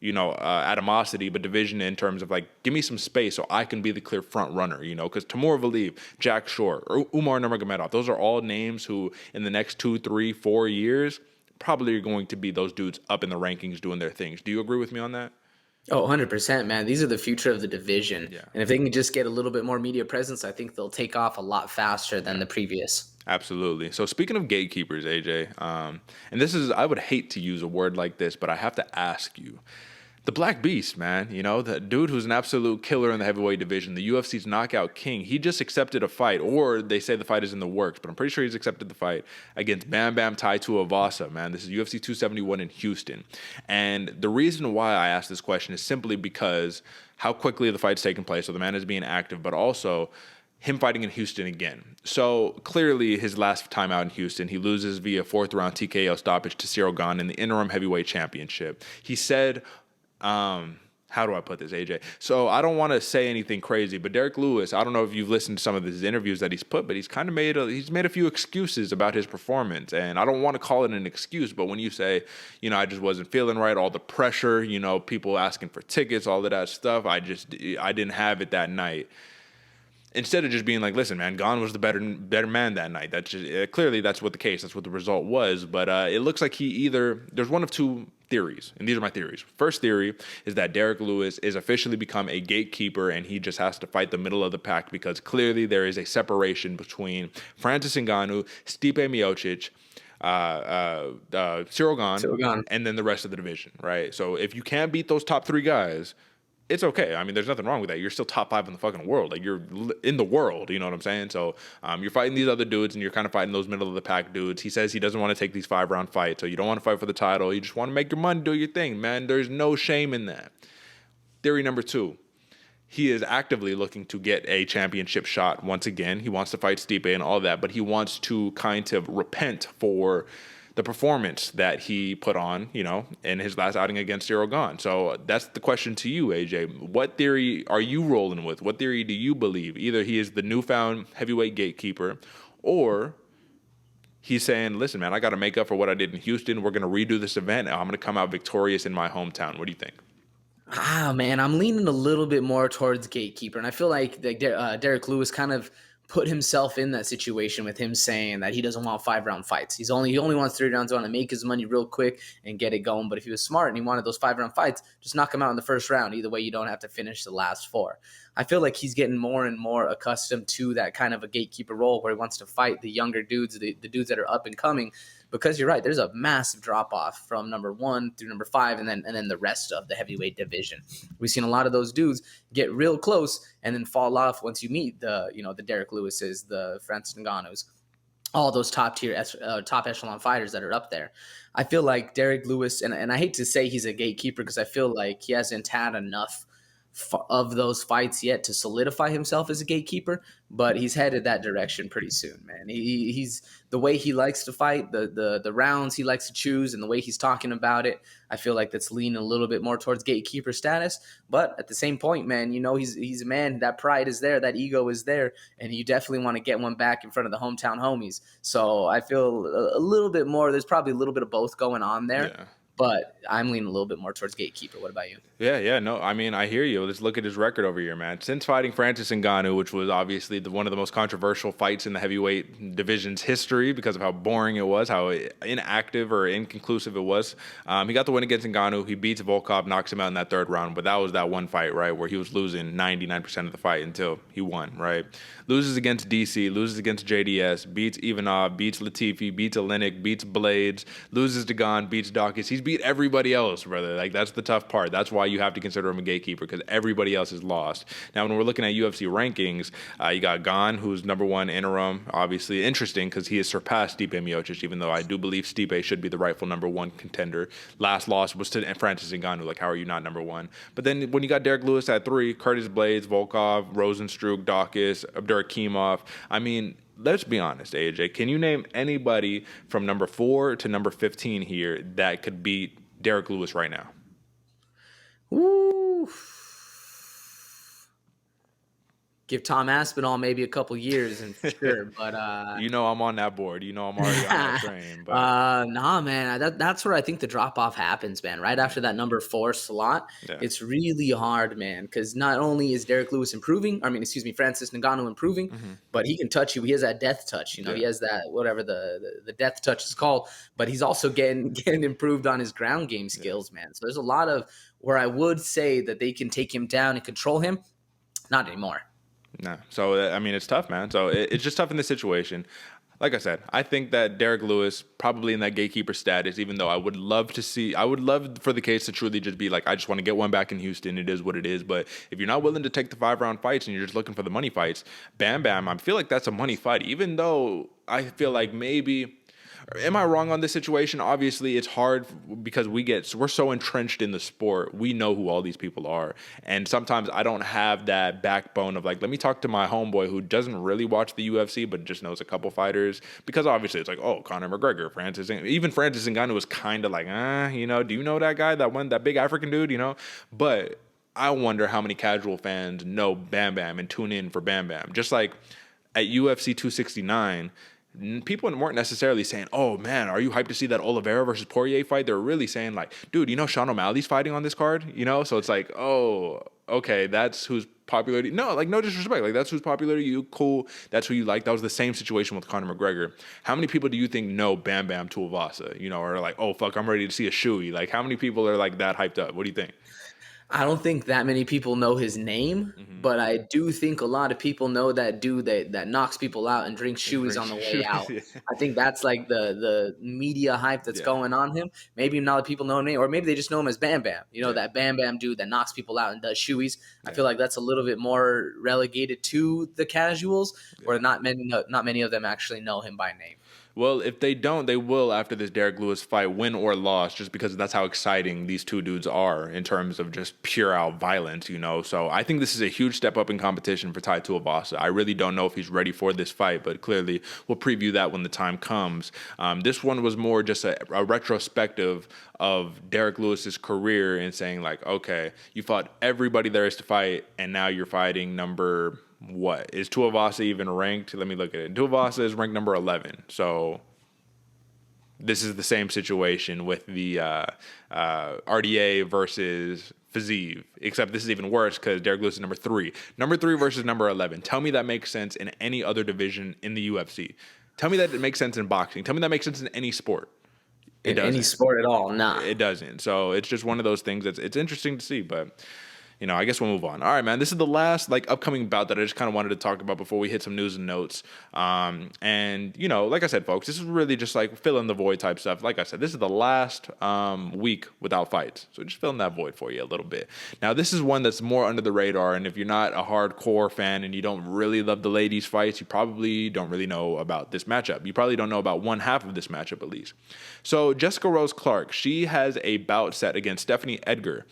[SPEAKER 4] animosity, but division in terms of give me some space so I can be the clear front runner, because Timur Valiev, Jack Shore, Umar Nurmagomedov, those are all names who in the next 2, 3, 4 years probably are going to be those dudes up in the rankings doing their things. Do you agree with me on that?
[SPEAKER 2] Oh, 100%, man. These are the future of the division. Yeah. And if they can just get a little bit more media presence, I think they'll take off a lot faster than the previous.
[SPEAKER 4] Absolutely. So speaking of gatekeepers, AJ, and this is, I would hate to use a word like this, but I have to ask you. The Black Beast, man, the dude who's an absolute killer in the heavyweight division, the UFC's knockout king, he just accepted a fight, or they say the fight is in the works, but I'm pretty sure he's accepted the fight against Bam Bam Tai Tuivasa, man. This is UFC 271 in Houston. And the reason why I asked this question is simply because how quickly the fight's taking place, so the man is being active, but also him fighting in Houston again. So clearly his last time out in Houston, he loses via 4th round TKO stoppage to Ciryl Gane in the interim heavyweight championship. He said, how do I put this, AJ? So I don't want to say anything crazy, but Derrick Lewis, I don't know if you've listened to some of his interviews that he's put, but he's kind of made a few excuses about his performance. And I don't want to call it an excuse, but when you say, I just wasn't feeling right, all the pressure, people asking for tickets, all of that stuff, I didn't have it that night. Instead of just being like, listen, man, Gane was the better man that night. That's just, clearly that's what the case. That's what the result was. But it looks like there's one of two theories, and these are my theories. First theory is that Derrick Lewis is officially become a gatekeeper, and he just has to fight the middle of the pack, because clearly there is a separation between Francis Ngannou, Stipe Miocic, Ciryl Gane, and then the rest of the division, right? So if you can't beat those top three guys, it's okay. I mean, there's nothing wrong with that. You're still top 5 in the fucking world. Like, you're in the world, you know what I'm saying? So you're fighting these other dudes, and you're kind of fighting those middle of the pack dudes. He says he doesn't want to take these 5-round fights, so you don't want to fight for the title. You just want to make your money, do your thing, man. There's no shame in that. Theory number 2. He is actively looking to get a championship shot once again. He wants to fight Stipe and all that, but he wants to kind of repent for the performance that he put on, in his last outing against Ciryl Gane. So that's the question to you, AJ. What theory are you rolling with? What theory do you believe? Either he is the newfound heavyweight gatekeeper, or he's saying, listen, man, I got to make up for what I did in Houston. We're going to redo this event, and I'm going to come out victorious in my hometown. What do you think?
[SPEAKER 2] Man, I'm leaning a little bit more towards gatekeeper, and I feel like Derrick Lewis kind of put himself in that situation with him saying that he doesn't want 5-round fights. He only wants 3 rounds. He want to make his money real quick and get it going. But if he was smart and he wanted those 5-round fights, just knock him out in the first round. Either way, you don't have to finish the last 4. I feel like he's getting more and more accustomed to that kind of a gatekeeper role where he wants to fight the younger dudes, the dudes that are up and coming. Because you're right, there's a massive drop off from number 1 through number 5, and then the rest of the heavyweight division. We've seen a lot of those dudes get real close and then fall off once you meet the Derrick Lewises, the Francis Ngannous, all those top echelon fighters that are up there. I feel like Derrick Lewis, and I hate to say he's a gatekeeper because I feel like he hasn't had enough of those fights yet to solidify himself as a gatekeeper, but he's headed that direction pretty soon, man. He's the way he likes to fight, the rounds he likes to choose, and the way he's talking about it, I feel like that's leaning a little bit more towards gatekeeper status. But at the same point, man, he's a man. That pride is there, that ego is there, and you definitely want to get one back in front of the hometown homies. So I feel a little bit more. There's probably a little bit of both going on there. Yeah. But I'm leaning a little bit more towards gatekeeper. What about you?
[SPEAKER 4] Yeah, no, I mean, I hear you. Let's look at his record over here, man. Since fighting Francis Ngannou, which was obviously one of the most controversial fights in the heavyweight division's history because of how boring it was, how inactive or inconclusive it was. He got the win against Ngannou. He beats Volkov, knocks him out in that 3rd round. But that was that one fight, right, where he was losing 99% of the fight until he won, right? Loses against DC, loses against JDS, beats Ivanov, beats Latifi, beats Olenek, beats Blades, loses to Gane, beats Dawkins. He's beat everybody else, brother. Like, that's the tough part. That's why you have to consider him a gatekeeper, because everybody else is lost. Now, when we're looking at UFC rankings, you got Gane, who's number 1 interim. Obviously interesting because he has surpassed Stipe Miocic, even though I do believe Stipe should be the rightful number 1 contender. Last loss was to Francis Ngannou. Like, how are you not number 1? But then when you got Derrick Lewis at 3, Curtis Blades, Volkov, Rosenstruck, Dawkins, Abdurakhimov, I mean, let's be honest, AJ. Can you name anybody from number 4 to number 15 here that could beat Derrick Lewis right now?
[SPEAKER 2] Ooh. Give Tom Aspinall maybe a couple years and for sure, but
[SPEAKER 4] I'm on that board. I'm already on that train. But
[SPEAKER 2] nah, man, that's where I think the drop off happens, man. Right after that number 4 slot, It's really hard, man, because not only is Derrick Lewis improving, Francis Ngannou improving, but he can touch you. He has that death touch, He has that whatever the death touch is called, but he's also getting improved on his ground game skills, man. So there's a lot of where I would say that they can take him down and control him. Not anymore.
[SPEAKER 4] No. So, I mean, it's tough, man. So it's just tough in this situation. Like I said, I think that Derrick Lewis probably in that gatekeeper status, even though I would love for the case to truly just be like, I just want to get one back in Houston. It is what it is. But if you're not willing to take the 5-round fights and you're just looking for the money fights, Bam Bam, I feel like that's a money fight, even though I feel like maybe... Am I wrong on this situation? Obviously, it's hard because we're so entrenched in the sport. We know who all these people are. And sometimes I don't have that backbone of like, let me talk to my homeboy who doesn't really watch the UFC, but just knows a couple fighters. Because obviously it's like, oh, Conor McGregor, Francis Ngannou was kind of like, do you know that guy, that big African dude, But I wonder how many casual fans know Bam Bam and tune in for Bam Bam. Just like at UFC 269, people weren't necessarily saying, oh, man, are you hyped to see that Oliveira versus Poirier fight? They're really saying, like, dude, Sean O'Malley's fighting on this card? So it's like, oh, okay, that's who's popular. No, like, no disrespect. Like, that's who's popular to you. Cool. That's who you like. That was the same situation with Conor McGregor. How many people do you think know Bam Bam Tuivasa, or like, oh, fuck, I'm ready to see a shoey? Like, how many people are, like, that hyped up? What do you think?
[SPEAKER 2] I don't think that many people know his name, But I do think a lot of people know that dude that knocks people out and drinks shoeys on the way out.
[SPEAKER 4] Yeah.
[SPEAKER 2] I think that's like the media hype that's going on him. Maybe not a lot of people know him, or maybe they just know him as Bam Bam. You know, that Bam Bam dude that knocks people out and does shoeys. I feel like that's a little bit more relegated to the casuals, where not many of them actually know him by name.
[SPEAKER 4] Well, if they don't, they will after this Derrick Lewis fight, win or loss, just because that's how exciting these two dudes are in terms of just pure out violence, you know. So I think this is a huge step up in competition for Tai Tuivasa. I really don't know if he's ready for this fight, but clearly we'll preview that when the time comes. This one was more just a retrospective of Derrick Lewis's career and saying like, okay, you fought everybody there is to fight, and now you're fighting number... What is Tuivasa even ranked? Let me look at it. Tuivasa is ranked number 11. So this is the same situation with the RDA versus Fizev, except this is even worse because Derrick Lewis is number 3. Number 3 versus number 11. Tell me that makes sense in any other division in the UFC. Tell me that it makes sense in boxing. Tell me that makes sense in any sport.
[SPEAKER 2] It doesn't. Any sport at all, nah.
[SPEAKER 4] It doesn't. So it's just one of those things it's interesting to see, but... You know, I guess we'll move on. All right, man. This is the last upcoming bout that I just kind of wanted to talk about before we hit some news and notes. And you know, like I said, folks, this is really just like fill in the void type stuff. Like I said, this is the last week without fights, so just fill in that void for you a little bit. Now, this is one that's more under the radar, and if you're not a hardcore fan and you don't really love the ladies' fights, you probably don't really know about this matchup. You probably don't know about one half of this matchup at least. So Jessica Rose Clark, she has a bout set against Stephanie Egger.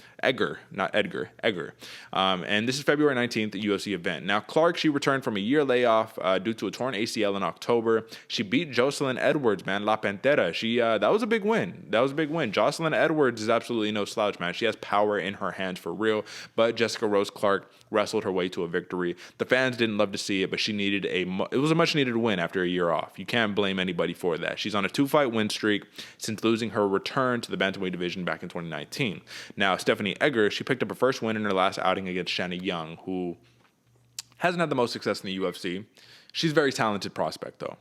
[SPEAKER 4] And this is February 19th, the UFC event. Now, Clark, she returned from a year layoff due to a torn ACL in October. She beat Jocelyn Edwards, man, La Pantera. That was a big win. Jocelyn Edwards is absolutely no slouch, man. She has power in her hands for real, but Jessica Rose Clark wrestled her way to a victory. The fans didn't love to see it, but it was a much-needed win after a year off. You can't blame anybody for that. She's on a 2-fight win streak since losing her return to the bantamweight division back in 2019. Now, Stephanie Egger, she picked up her first win in her last outing against Shanna Young, who hasn't had the most success in the UFC. She's a very talented prospect, though.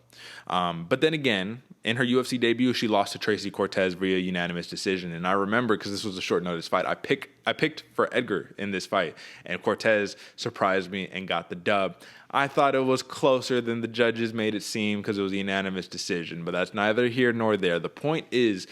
[SPEAKER 4] But then again, in her UFC debut, she lost to Tracy Cortez via unanimous decision. And I remember, because this was a short notice fight, I picked for Edgar in this fight, and Cortez surprised me and got the dub. I thought it was closer than the judges made it seem because it was a unanimous decision, but that's neither here nor there. The point is,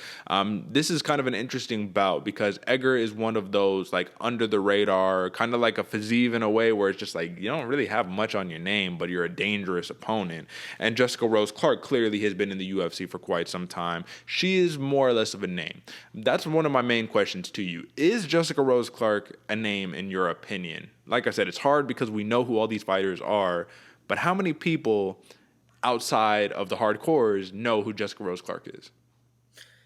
[SPEAKER 4] this is kind of an interesting bout because Egger is one of those like under the radar, kind of like a Fizev in a way where it's just like you don't really have much on your name, but you're a dangerous opponent. And Jessica Rose Clark clearly has been in the UFC for quite some time. She is more or less of a name. That's one of my main questions to you. Is Jessica Rose Clark a name in your opinion? Like I said, it's hard because we know who all these fighters are, but how many people outside of the hardcores know who Jessica Rose Clark is?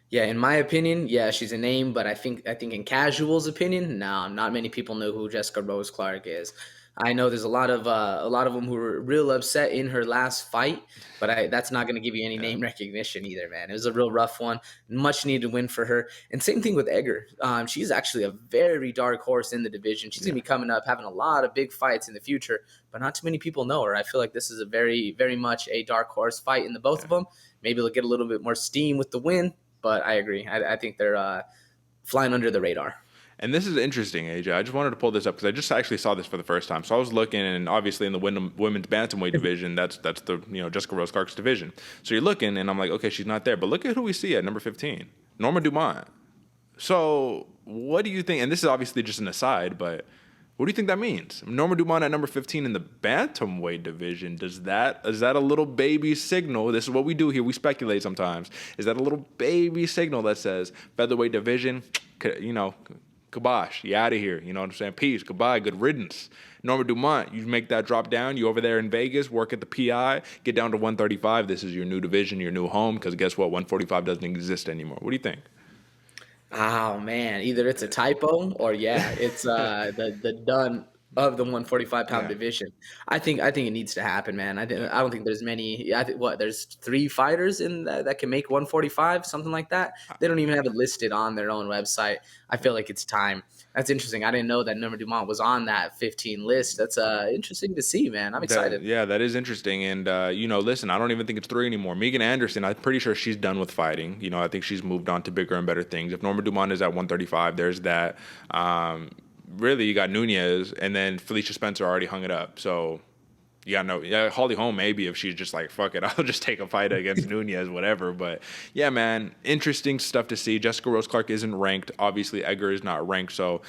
[SPEAKER 2] Yeah, in my opinion, yeah, she's a name, but I think in casuals' opinion, no, not many people know who Jessica Rose Clark is. I know there's a lot of them who were real upset in her last fight, but that's not going to give you any name recognition either, man. It was a real rough one, much needed win for her. And same thing with Egger. She's actually a very dark horse in the division. She's going to be coming up, having a lot of big fights in the future, but not too many people know her. I feel like this is a very, very much a dark horse fight in the both of them. Maybe they'll get a little bit more steam with the win, but I agree. I think they're flying under the radar.
[SPEAKER 4] And this is interesting, AJ. I just wanted to pull this up because I just actually saw this for the first time. So I was looking, and obviously in the women's bantamweight division, that's the Jessica Rose Clark's division. So you're looking, and I'm like, okay, she's not there. But look at who we see at number 15, Norma Dumont. So what do you think? And this is obviously just an aside, but what do you think that means? Norma Dumont at number 15 in the bantamweight division. Is that a little baby signal? This is what we do here. We speculate sometimes. Is that a little baby signal that says featherweight division? Kabosh, you out of here. You know what I'm saying? Peace, goodbye, good riddance. Norma Dumont, you make that drop down. You over there in Vegas, work at the PI, get down to 135. This is your new division, your new home, because guess what? 145 doesn't exist anymore. What do you think?
[SPEAKER 2] Oh, man. Either it's a typo or, it's the done of the 145-pound division. I think it needs to happen, man. I don't think there's many. There's 3 fighters in that can make 145, something like that. They don't even have it listed on their own website. I feel like it's time. That's interesting. I didn't know that Norma Dumont was on that 15 list. That's interesting to see, man. I'm excited.
[SPEAKER 4] That is interesting. And, listen, I don't even think it's 3 anymore. Megan Anderson, I'm pretty sure she's done with fighting. I think she's moved on to bigger and better things. If Norma Dumont is at 135, there's that. really, you got Nunez, and then Felicia Spencer already hung it up. So you got Holly Holm maybe if she's just like, fuck it, I'll just take a fight against Nunez, whatever. But yeah, man, interesting stuff to see. Jessica Rose Clark isn't ranked. Obviously, Edgar is not ranked. So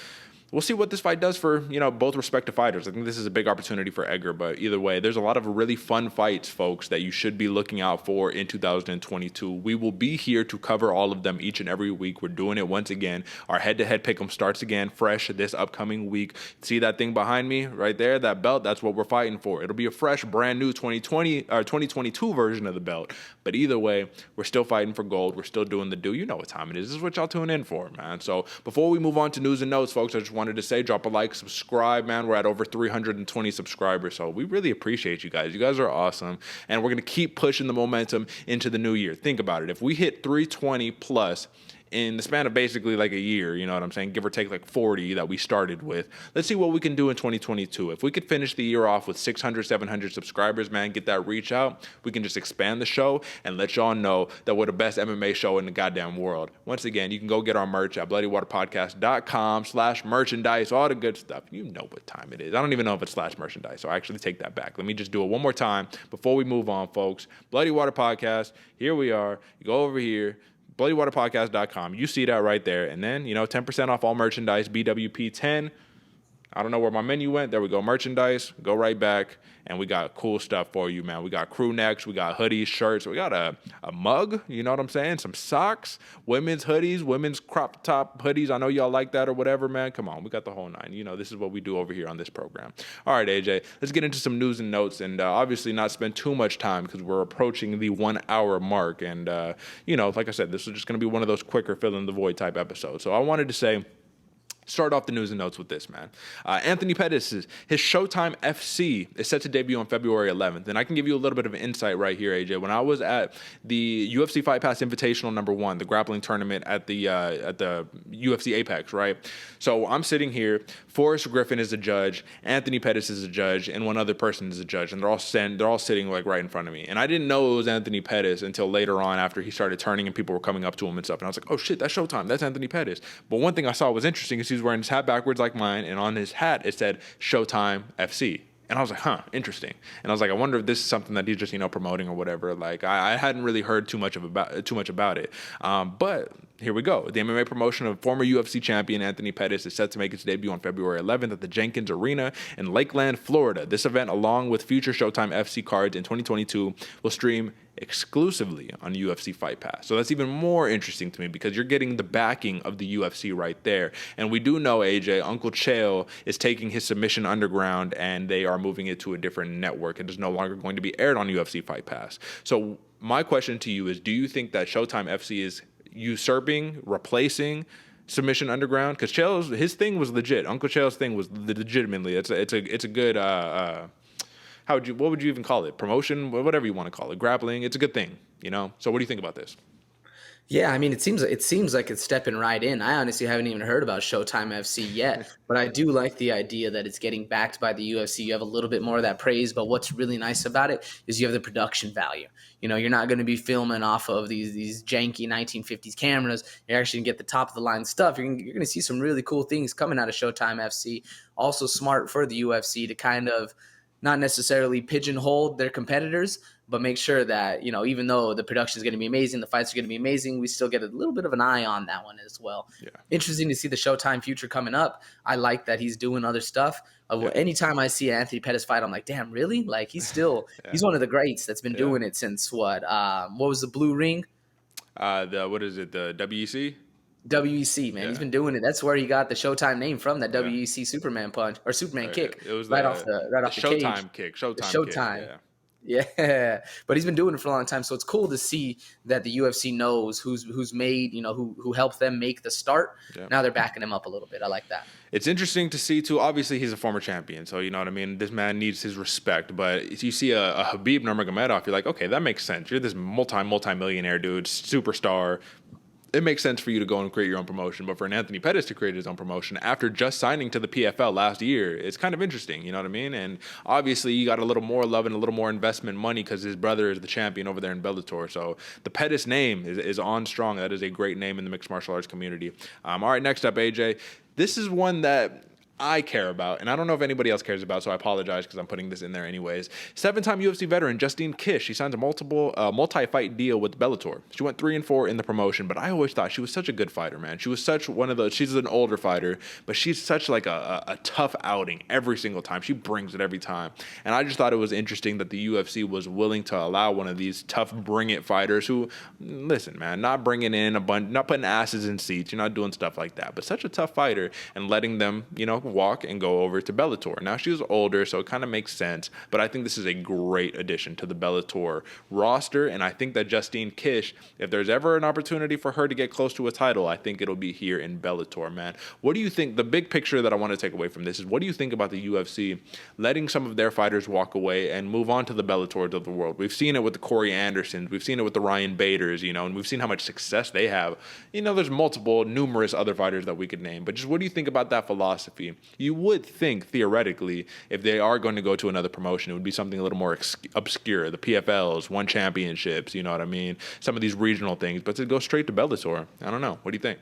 [SPEAKER 4] we'll see what this fight does for, both respective fighters. I think this is a big opportunity for Edgar, but either way, there's a lot of really fun fights, folks, that you should be looking out for in 2022. We will be here to cover all of them each and every week. We're doing it once again. Our head-to-head pick'em starts again fresh this upcoming week. See that thing behind me right there, that belt? That's what we're fighting for. It'll be a fresh, brand new 2020 or 2022 version of the belt. But either way, we're still fighting for gold. We're still doing the do. You know what time it is. This is what y'all tune in for, man. So before we move on to news and notes, folks, I just wanted to say, drop a like, subscribe, man. We're at over 320 subscribers, so we really appreciate you guys. You guys are awesome, and we're going to keep pushing the momentum into the new year. Think about it. If we hit 320 plus in the span of basically like a year, you know what I'm saying, give or take like 40 that we started with, let's see what we can do in 2022. If we could finish the year off with 600, 700 subscribers, man, get that reach out, we can just expand the show and let y'all know that we're the best MMA show in the goddamn world. Once again, you can go get our merch at bloodywaterpodcast.com/merchandise, all the good stuff. You know what time it is. I don't even know if it's /merchandise, so I actually take that back. Let me just do it one more time before we move on, folks. Bloody Water Podcast, here we are. You go over here, bloodywaterpodcast.com. You see that right there. And then, 10% off all merchandise, BWP10. I don't know where my menu went. There we go. Merchandise. Go right back. And we got cool stuff for you, man. We got crew necks. We got hoodies, shirts. We got a mug. You know what I'm saying? Some socks. Women's hoodies. Women's crop top hoodies. I know y'all like that or whatever, man. Come on. We got the whole nine. This is what we do over here on this program. All right, AJ. Let's get into some news and notes. And obviously not spend too much time because we're approaching the 1 hour mark. And, like I said, this is just going to be one of those quicker fill in the void type episodes. So I wanted to start off the news and notes with this, man. Anthony Pettis, his Showtime FC is set to debut on February 11th. And I can give you a little bit of an insight right here, AJ. When I was at the UFC Fight Pass Invitational #1, the grappling tournament at the UFC Apex, right? So I'm sitting here. Forrest Griffin is a judge. Anthony Pettis is a judge. And one other person is a judge. And they're all sitting like right in front of me. And I didn't know it was Anthony Pettis until later on after he started turning and people were coming up to him and stuff. And I was like, oh, shit, that's Showtime. That's Anthony Pettis. But one thing I saw was interesting is he's wearing his hat backwards like mine, and on his hat it said Showtime FC. And I was like, interesting. And I was like, I wonder if this is something that he's just, promoting or whatever. Like, I hadn't really heard too much about it. But here we go. The MMA promotion of former UFC champion Anthony Pettis is set to make its debut on February 11th at the Jenkins Arena in Lakeland, Florida. This event, along with future Showtime FC cards in 2022, will stream exclusively on UFC Fight Pass. So that's even more interesting to me because you're getting the backing of the UFC right there. And we do know, AJ, Uncle Chael is taking his submission underground and they are moving it to a different network. It is no longer going to be aired on UFC Fight Pass. So my question to you is, do you think that Showtime FC is usurping, replacing Submission Underground? Because his thing was legit. Uncle Chael's thing was legitimately. It's a good what would you even call it? Promotion, whatever you want to call it. Grappling. It's a good thing, So what do you think about this?
[SPEAKER 2] Yeah, I mean, it seems like it's stepping right in. I honestly haven't even heard about Showtime FC yet, but I do like the idea that it's getting backed by the UFC. You have a little bit more of that praise, but what's really nice about it is you have the production value. You're not going to be filming off of these janky 1950s cameras. You're actually going to get the top of the line stuff. You're going to see some really cool things coming out of Showtime FC. Also smart for the UFC to kind of not necessarily pigeonhole their competitors, but make sure that, even though the production is going to be amazing, the fights are going to be amazing, we still get a little bit of an eye on that one as well. Yeah. Interesting to see the Showtime future coming up. I like that he's doing other stuff. Anytime I see an Anthony Pettis fight, I'm like, damn, really? Like, he's still he's one of the greats that's been doing it since what was the Blue Ring?
[SPEAKER 4] The WEC?
[SPEAKER 2] WEC, man. He's been doing it. That's where he got the Showtime name from, that WEC Superman punch or Superman kick. It was off the
[SPEAKER 4] Showtime
[SPEAKER 2] cage.
[SPEAKER 4] Kick. Showtime
[SPEAKER 2] Kick.
[SPEAKER 4] Yeah.
[SPEAKER 2] Yeah, but he's been doing it for a long time, so it's cool to see that the UFC knows who's made, who helped them make the start. Yeah. Now they're backing him up a little bit. I like that.
[SPEAKER 4] It's interesting to see too. Obviously, he's a former champion, so you know what I mean. This man needs his respect. But if you see a Khabib Nurmagomedov, you're like, okay, that makes sense. You're this multi-millionaire dude, superstar. It makes sense for you to go and create your own promotion. But for an Anthony Pettis to create his own promotion after just signing to the PFL last year, it's kind of interesting, you know what I mean? And obviously, you got a little more love and a little more investment money because his brother is the champion over there in Bellator. So the Pettis name is on strong. That is a great name in the mixed martial arts community. All right, next up, AJ. This is one that I care about, and I don't know if anybody else cares about, so I apologize because I'm putting this in there anyways. 7-time UFC veteran Justine Kish, she signs a multi-fight deal with Bellator. She went 3-4 in the promotion, but I always thought she was such a good fighter, man. She was such one of those, she's an older fighter, but she's such like a tough outing every single time. She brings it every time. And I just thought it was interesting that the UFC was willing to allow one of these tough bring-it fighters who, listen, man, not bringing in a bunch, not putting asses in seats, you're not doing stuff like that, but such a tough fighter, and letting them, walk and go over to Bellator. Now, she was older, so it kind of makes sense, but I think this is a great addition to the Bellator roster, and I think that Justine Kish, if there's ever an opportunity for her to get close to a title, I think it'll be here in Bellator, man. What do you think? The big picture that I want to take away from this is, what do you think about the UFC letting some of their fighters walk away and move on to the Bellators of the world? We've seen it with the Corey Andersons, we've seen it with the Ryan Baders, and we've seen how much success they have. There's numerous other fighters that we could name, but just what do you think about that philosophy? You would think, theoretically, if they are going to go to another promotion, it would be something a little more obscure. The PFLs, one championships, you know what I mean? Some of these regional things, but to go straight to Bellator, I don't know. What do you think?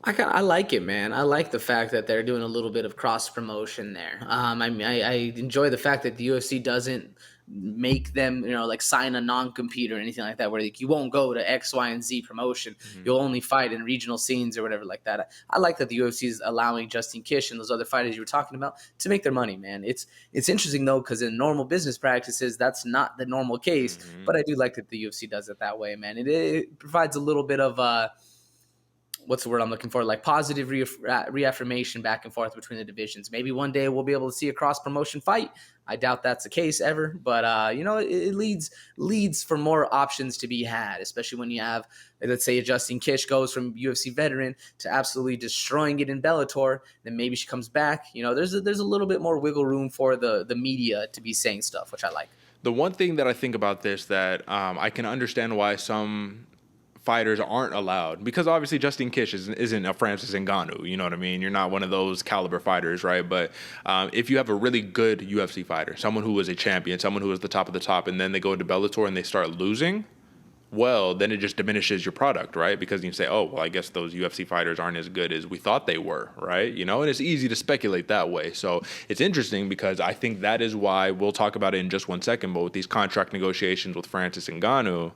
[SPEAKER 2] I like it, man. I like the fact that they're doing a little bit of cross promotion there. I enjoy the fact that the UFC doesn't make them, sign a non-compete or anything like that, where you won't go to X, Y, and Z promotion. Mm-hmm. You'll only fight in regional scenes or whatever like that. I like that the UFC is allowing Justine Kish and those other fighters you were talking about to make their money, man. It's interesting, though, because in normal business practices, that's not the normal case. Mm-hmm. But I do like that the UFC does it that way, man. It provides a little bit of what's the word I'm looking for? Like positive reaffirmation back and forth between the divisions. Maybe one day we'll be able to see a cross-promotion fight. I doubt that's the case ever, but it leads for more options to be had, especially when you have, let's say, Justine Kish goes from UFC veteran to absolutely destroying it in Bellator. Then maybe she comes back. There's a little bit more wiggle room for the media to be saying stuff, which I like.
[SPEAKER 4] The one thing that I think about this that I can understand why some fighters aren't allowed, because obviously Justine Kish isn't a Francis Ngannou, you know what I mean? You're not one of those caliber fighters, right? But if you have a really good UFC fighter, someone who was a champion, someone who was the top of the top, and then they go to Bellator and they start losing, well, then it just diminishes your product, right? Because you say, oh, well, I guess those UFC fighters aren't as good as we thought they were, right? And it's easy to speculate that way. So it's interesting because I think that is why, we'll talk about it in just 1 second, but with these contract negotiations with Francis Ngannou,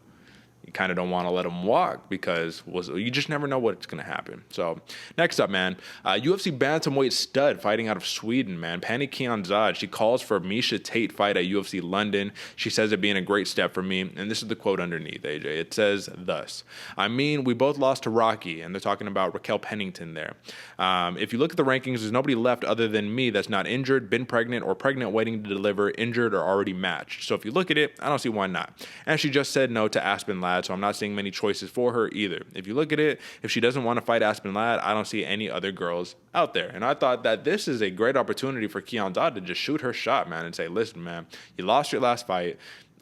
[SPEAKER 4] you kind of don't want to let them walk because you just never know what's going to happen. So next up, man, UFC bantamweight stud fighting out of Sweden, man. Pannie Kianzad, she calls for Miesha Tate fight at UFC London. She says it being a great step for me. And this is the quote underneath, AJ. It says thus: we both lost to Rocky. And they're talking about Raquel Pennington there. If you look at the rankings, there's nobody left other than me that's not injured, been pregnant, or pregnant waiting to deliver, injured, or already matched. So if you look at it, I don't see why not. And she just said no to Aspen Ladd, so I'm not seeing many choices for her either. If you look at it, if she doesn't want to fight Aspen Ladd, I don't see any other girls out there. And I thought that this is a great opportunity for Kianzad to just shoot her shot, man, and say, listen, man, you lost your last fight.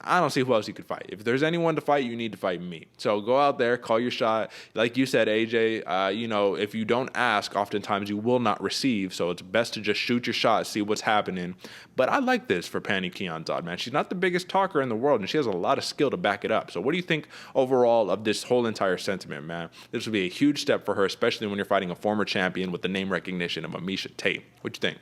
[SPEAKER 4] I don't see who else you could fight. If there's anyone to fight, you need to fight me. So go out there, call your shot. Like you said, AJ, if you don't ask, oftentimes you will not receive. So it's best to just shoot your shot, see what's happening. But I like this for Pannie Kianzad, man. She's not the biggest talker in the world, and she has a lot of skill to back it up. So what do you think overall of this whole entire sentiment, man? This would be a huge step for her, especially when you're fighting a former champion with the name recognition of Miesha Tate. What do you think?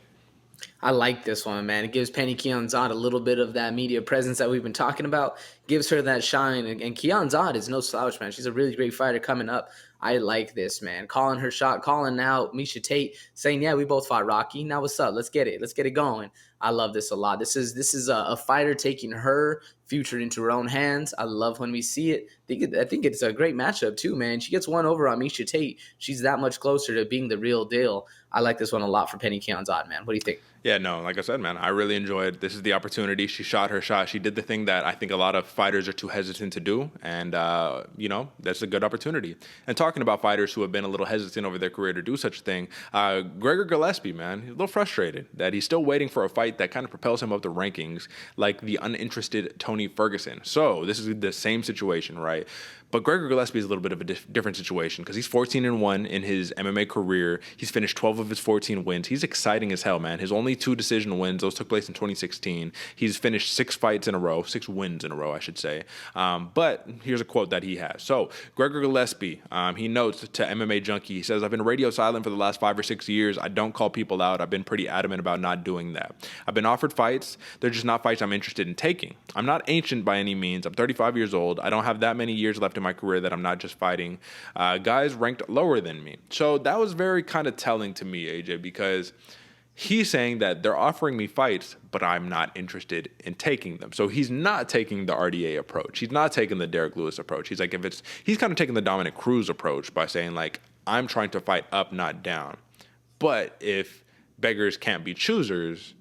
[SPEAKER 2] I like this one, man. It gives Pannie Kianzad a little bit of that media presence that we've been talking about. Gives her that shine. And Kianzad is no slouch, man. She's a really great fighter coming up. I like this, man. Calling her shot, calling out Miesha Tate, saying, yeah, we both fought Rocky. Now what's up? Let's get it. Let's get it going. I love this a lot. This is a fighter taking her future into her own hands. I love when we see it. I think it's a great matchup too, man. She gets one over on Miesha Tate. She's that much closer to being the real deal. I like this one a lot for Pannie Kianzad, man. What do you think?
[SPEAKER 4] Yeah, no, like I said, man, I really enjoyed. This is the opportunity. She shot her shot. She did the thing that I think a lot of fighters are too hesitant to do, and that's a good opportunity. And talking about fighters who have been a little hesitant over their career to do such a thing, Gregor Gillespie, man, he's a little frustrated that he's still waiting for a fight that kind of propels him up the rankings, like the uninterested Tony Ferguson. So this is the same situation, right? But Gregor Gillespie is a little bit of a different situation because he's 14-1 in his MMA career. He's finished 12 of his 14 wins. He's exciting as hell, man. His only 2 decision wins, those took place in 2016. He's finished 6 wins in a row, I should say. But here's a quote that he has. So Gregor Gillespie, he notes to MMA Junkie, he says, I've been radio silent for the last 5 or 6 years. I don't call people out. I've been pretty adamant about not doing that. I've been offered fights. They're just not fights I'm interested in taking. I'm not ancient by any means. I'm 35 years old. I don't have that many years left in my career that I'm not just fighting guys ranked lower than me. So that was very kind of telling to me, AJ, because he's saying that they're offering me fights, but I'm not interested in taking them. So he's not taking the RDA approach. He's not taking the Derrick Lewis approach. He's like, he's kind of taking the Dominic Cruz approach by saying, like, I'm trying to fight up, not down. But if beggars can't be choosers,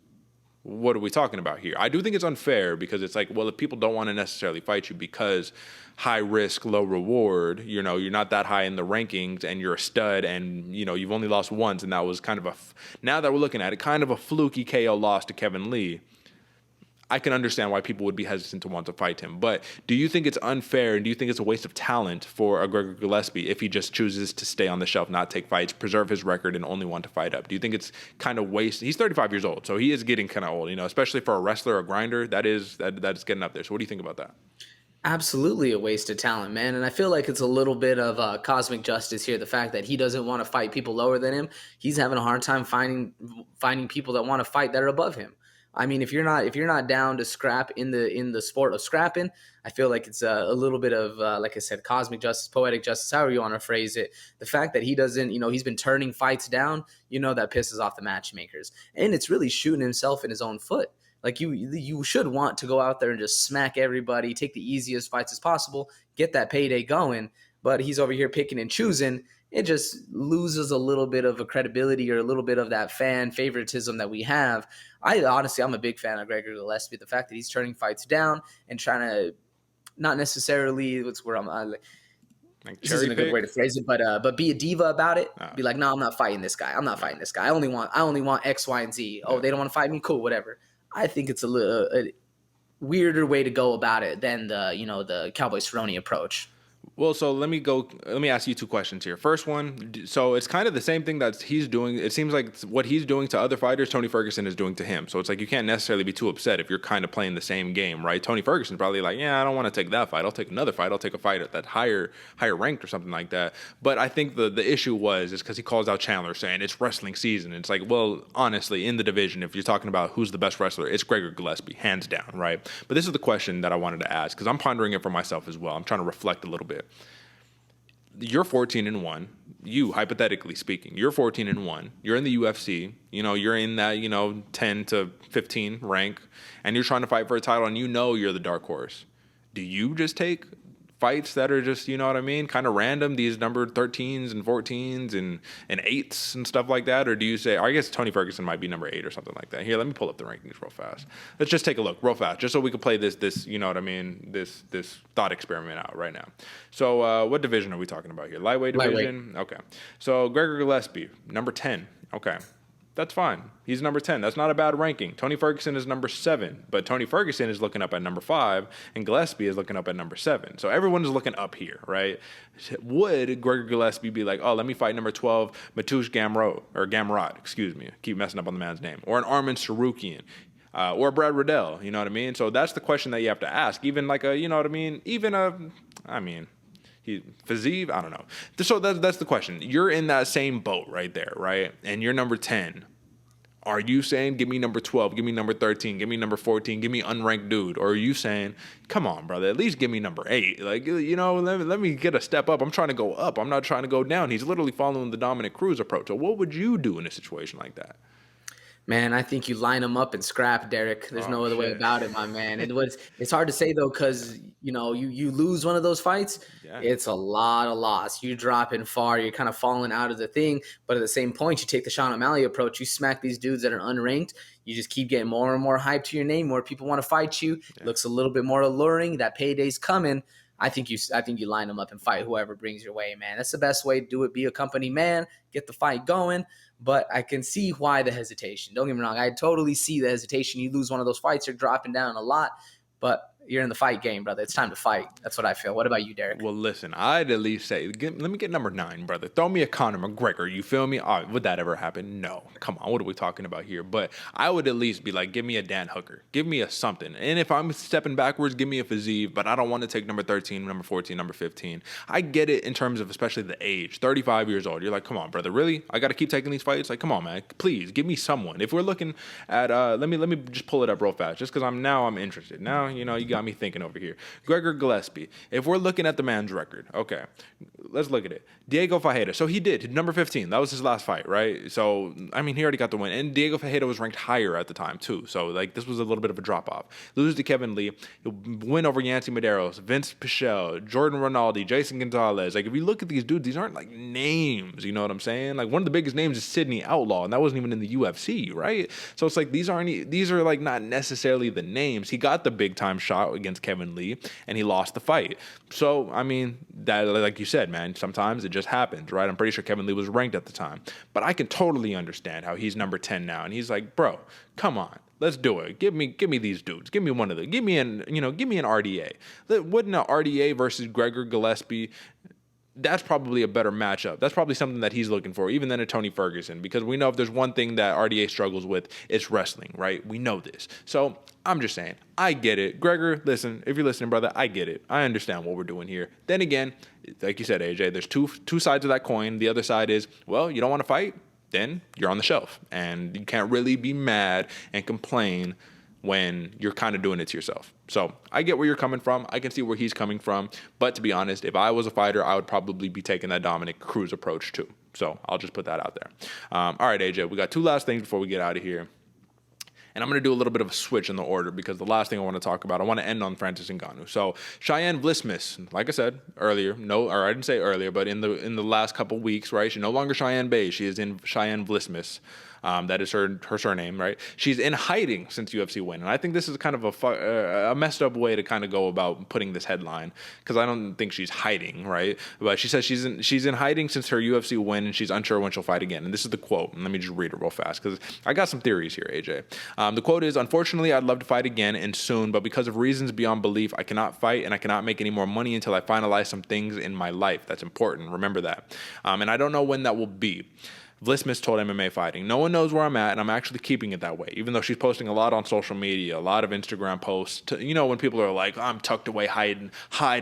[SPEAKER 4] what are we talking about here? I do think it's unfair because it's like, well, if people don't want to necessarily fight you because high risk, low reward, you're not that high in the rankings and you're a stud and, you've only lost once, and that was kind of now that we're looking at it, kind of a fluky KO loss to Kevin Lee. I can understand why people would be hesitant to want to fight him. But do you think it's unfair, and do you think it's a waste of talent for a Gregor Gillespie if he just chooses to stay on the shelf, not take fights, preserve his record, and only want to fight up? Do you think it's kind of waste? He's 35 years old, so he is getting kind of old, especially for a wrestler, a grinder, that is getting up there. So what do you think about that?
[SPEAKER 2] Absolutely a waste of talent, man. And I feel like it's a little bit of cosmic justice here. The fact that he doesn't want to fight people lower than him. He's having a hard time finding people that want to fight that are above him. I mean, if you're not down to scrap in the sport of scrapping, I feel like it's a little bit of, like I said, cosmic justice, poetic justice, however you want to phrase it. The fact that he doesn't, he's been turning fights down, that pisses off the matchmakers. And it's really shooting himself in his own foot. Like you should want to go out there and just smack everybody, take the easiest fights as possible, get that payday going. But he's over here picking and choosing. It just loses a little bit of a credibility or a little bit of that fan favoritism that we have. I'm a big fan of Gregor Gillespie. The fact that he's turning fights down and trying to not necessarily this isn't a good way to phrase it, but be a diva about it. Be like, no, I'm not fighting this guy. I only want X, Y, and Z. Oh, they don't want to fight me? Cool, whatever. I think it's a weirder way to go about it than the Cowboy Cerrone approach.
[SPEAKER 4] Well, so let me ask you 2 questions here. First one, so it's kind of the same thing that he's doing. It seems like what he's doing to other fighters, Tony Ferguson is doing to him. So it's like you can't necessarily be too upset if you're kind of playing the same game, right? Tony Ferguson's probably like, yeah, I don't want to take that fight. I'll take another fight. I'll take a fight at that higher ranked or something like that. But I think the issue is because he calls out Chandler saying it's wrestling season. It's like, well, honestly, in the division, if you're talking about who's the best wrestler, it's Gregor Gillespie, hands down, right? But this is the question that I wanted to ask because I'm pondering it for myself as well. I'm trying to reflect a little bit. You're 14-1. You, hypothetically speaking, you're 14-1. You're in the UFC. You're in that 10 to 15 rank, and you're trying to fight for a title, and you're the dark horse. Do you just take fights that are just, kind of random, these numbered 13s and 14s and 8s and stuff like that? Or do you say, I guess Tony Ferguson might be number 8 or something like that. Here, let me pull up the rankings real fast. Let's just take a look real fast, just so we can play this this thought experiment out right now. So what division are we talking about here? Lightweight division? Okay. So Gregor Gillespie, number 10. Okay. That's fine. He's number 10. That's not a bad ranking. Tony Ferguson is number 7, but Tony Ferguson is looking up at number 5, and Gillespie is looking up at number 7. So everyone is looking up here, right? Would Gregor Gillespie be like, oh, let me fight number 12, Mateusz Gamrot, excuse me. I keep messing up on the man's name. Or an Arman Sarukian. Or Brad Riddell, you know what I mean? So that's the question that you have to ask. Even like a, Fizev, I don't know. So that's the question. You're in that same boat right there, right? And you're number 10. Are you saying, give me number 12, give me number 13, give me number 14, give me unranked dude? Or are you saying, come on, brother, at least give me number 8. Like, let me get a step up. I'm trying to go up. I'm not trying to go down. He's literally following the Dominic Cruz approach. So what would you do in a situation like that?
[SPEAKER 2] Man, I think you line them up and scrap, Derek. There's no other way about it, my man. It's hard to say, though, because, you lose one of those fights, It's a lot of loss. You're dropping far. You're kind of falling out of the thing. But at the same point, you take the Sean O'Malley approach. You smack these dudes that are unranked. You just keep getting more and more hype to your name. More people want to fight you. It looks a little bit more alluring. That payday's coming. I think you line them up and fight whoever brings your way, man. That's the best way to do it. Be a company man. Get the fight going. But I can see why the hesitation. Don't get me wrong. I totally see the hesitation. You lose one of those fights, you're dropping down a lot. But You're in the fight game, brother. It's time to fight. That's what I feel. What about you, Derek?
[SPEAKER 4] Well, listen, I'd at least say, let me get number 9, brother. Throw me a Conor McGregor. You feel me? All right, would that ever happen? No. Come on. What are we talking about here? But I would at least be like, give me a Dan Hooker. Give me a something. And if I'm stepping backwards, give me a Fizev. But I don't want to take number 13, number 14, number 15. I get it in terms of especially the age. 35 years old. You're like, come on, brother. Really? I got to keep taking these fights? Like, come on, man. Please, give me someone. If we're looking at, let me just pull it up real fast. Just because I'm interested. Now, you got me thinking over here. Gregor Gillespie. If we're looking at the man's record, okay, let's look at it. Diego Fajeda. So he did number 15. That was his last fight, right? So he already got the win, and Diego Fajeda was ranked higher at the time too. So like this was a little bit of a drop off. Lose to Kevin Lee. He'll win over Yancy Medeiros, Vince Pichel, Jordan Ronaldo, Jason Gonzalez. Like if you look at these dudes, these aren't like names. You know what I'm saying? Like one of the biggest names is Sidney Outlaw, and that wasn't even in the UFC, right? So it's like these are like not necessarily the names. He got the big time shot against Kevin Lee, and he lost the fight. So that, like you said, man, sometimes it just happens, right? I'm pretty sure Kevin Lee was ranked at the time, but I can totally understand how he's number 10 now, and he's like, bro, come on, let's do it. Give me these dudes. Give me one of them. Give me an RDA. Wouldn't an RDA versus Gregor Gillespie? That's probably a better matchup. That's probably something that he's looking for, even than a Tony Ferguson, because we know if there's one thing that RDA struggles with, it's wrestling, right? We know this. So I'm just saying, I get it. Gregor, listen, if you're listening, brother, I get it. I understand what we're doing here. Then again, like you said, AJ, there's two sides of that coin. The other side is, well, you don't want to fight? Then you're on the shelf. And you can't really be mad and complain when you're kind of doing it to yourself. So I get where you're coming from. I can see where he's coming from. But to be honest, if I was a fighter, I would probably be taking that Dominic Cruz approach too. So I'll just put that out there. All right, AJ, we got 2 last things before we get out of here. And I'm going to do a little bit of a switch in the order because the last thing I want to talk about, I want to end on Francis Ngannou. So Cheyanne Vlismas, like I said earlier, I didn't say earlier, but in the last couple weeks, right? She's no longer Cheyanne Bay. She is in Cheyanne Vlismas. That is her surname, right? She's in hiding since UFC win. And I think this is kind of a messed up way to kind of go about putting this headline, because I don't think she's hiding, right? But she says she's in hiding since her UFC win, and she's unsure when she'll fight again. And this is the quote. And let me just read it real fast, because I got some theories here, AJ. The quote is, "Unfortunately, I'd love to fight again and soon, but because of reasons beyond belief, I cannot fight and I cannot make any more money until I finalize some things in my life. That's important. Remember that. And I don't know when that will be." Vlismas told MMA Fighting, "No one knows where I'm at, and I'm actually keeping it that way." Even though she's posting a lot on social media, a lot of Instagram posts, when people are like, "I'm tucked away, hide,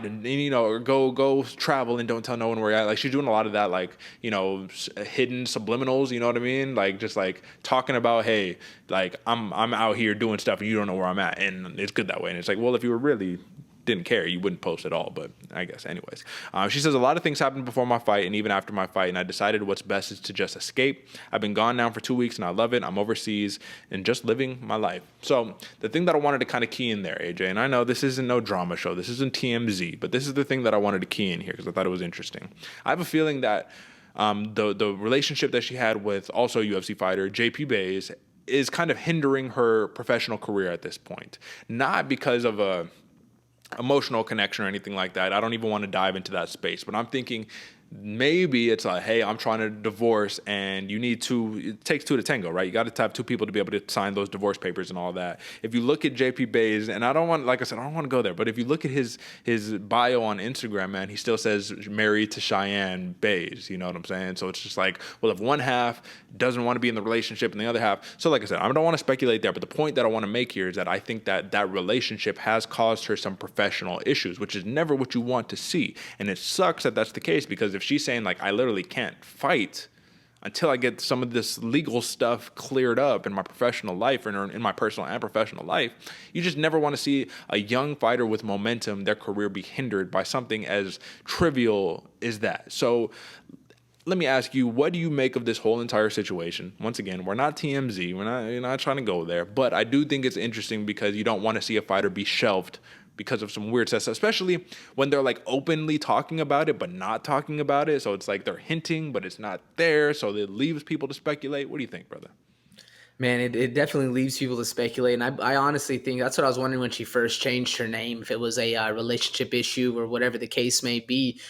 [SPEAKER 4] and or go travel and don't tell no one where you're at." Like she's doing a lot of that, like, hidden subliminals, you know what I mean? Like just like talking about, hey, like I'm out here doing stuff and you don't know where I'm at, and it's good that way. And it's like, well, if you were really didn't care, you wouldn't post at all. But I guess anyways, she says, "A lot of things happened before my fight and even after my fight, and I decided what's best is to just escape. I've been gone now for 2 weeks and I love it. I'm overseas and just living my life." So the thing that I wanted to kind of key in there, AJ, and I know this isn't no drama show, this isn't TMZ, but this is the thing that I wanted to key in here because I thought it was interesting. I have a feeling that the relationship that she had with also UFC fighter JP Buys is kind of hindering her professional career at this point, not because of a emotional connection or anything like that. I don't even want to dive into that space, but I'm thinking maybe it's like, hey, I'm trying to divorce, and it takes 2 to tango, right? You got to have 2 people to be able to sign those divorce papers and all that. If you look at JP Buys, and I don't want to go there, but if you look at his bio on Instagram, man, he still says married to Cheyanne Buys, you know what I'm saying? So it's just like, well, if one half doesn't want to be in the relationship and the other half, so like I said, I don't want to speculate there, but the point that I want to make here is that I think that relationship has caused her some professional issues, which is never what you want to see. And it sucks that that's the case, because if she's saying, like, I literally can't fight until I get some of this legal stuff cleared up in my professional life or in my personal and professional life, you just never want to see a young fighter with momentum, their career be hindered by something as trivial as that. So let me ask you, what do you make of this whole entire situation? Once again, we're not TMZ. We're not trying to go there. But I do think it's interesting because you don't want to see a fighter be shelved because of some weird stuff, especially when they're like openly talking about it but not talking about it. So it's like they're hinting, but it's not there. So it leaves people to speculate. What do you think, brother?
[SPEAKER 2] Man, it definitely leaves people to speculate. And I honestly think that's what I was wondering when she first changed her name, if it was a relationship issue or whatever the case may be.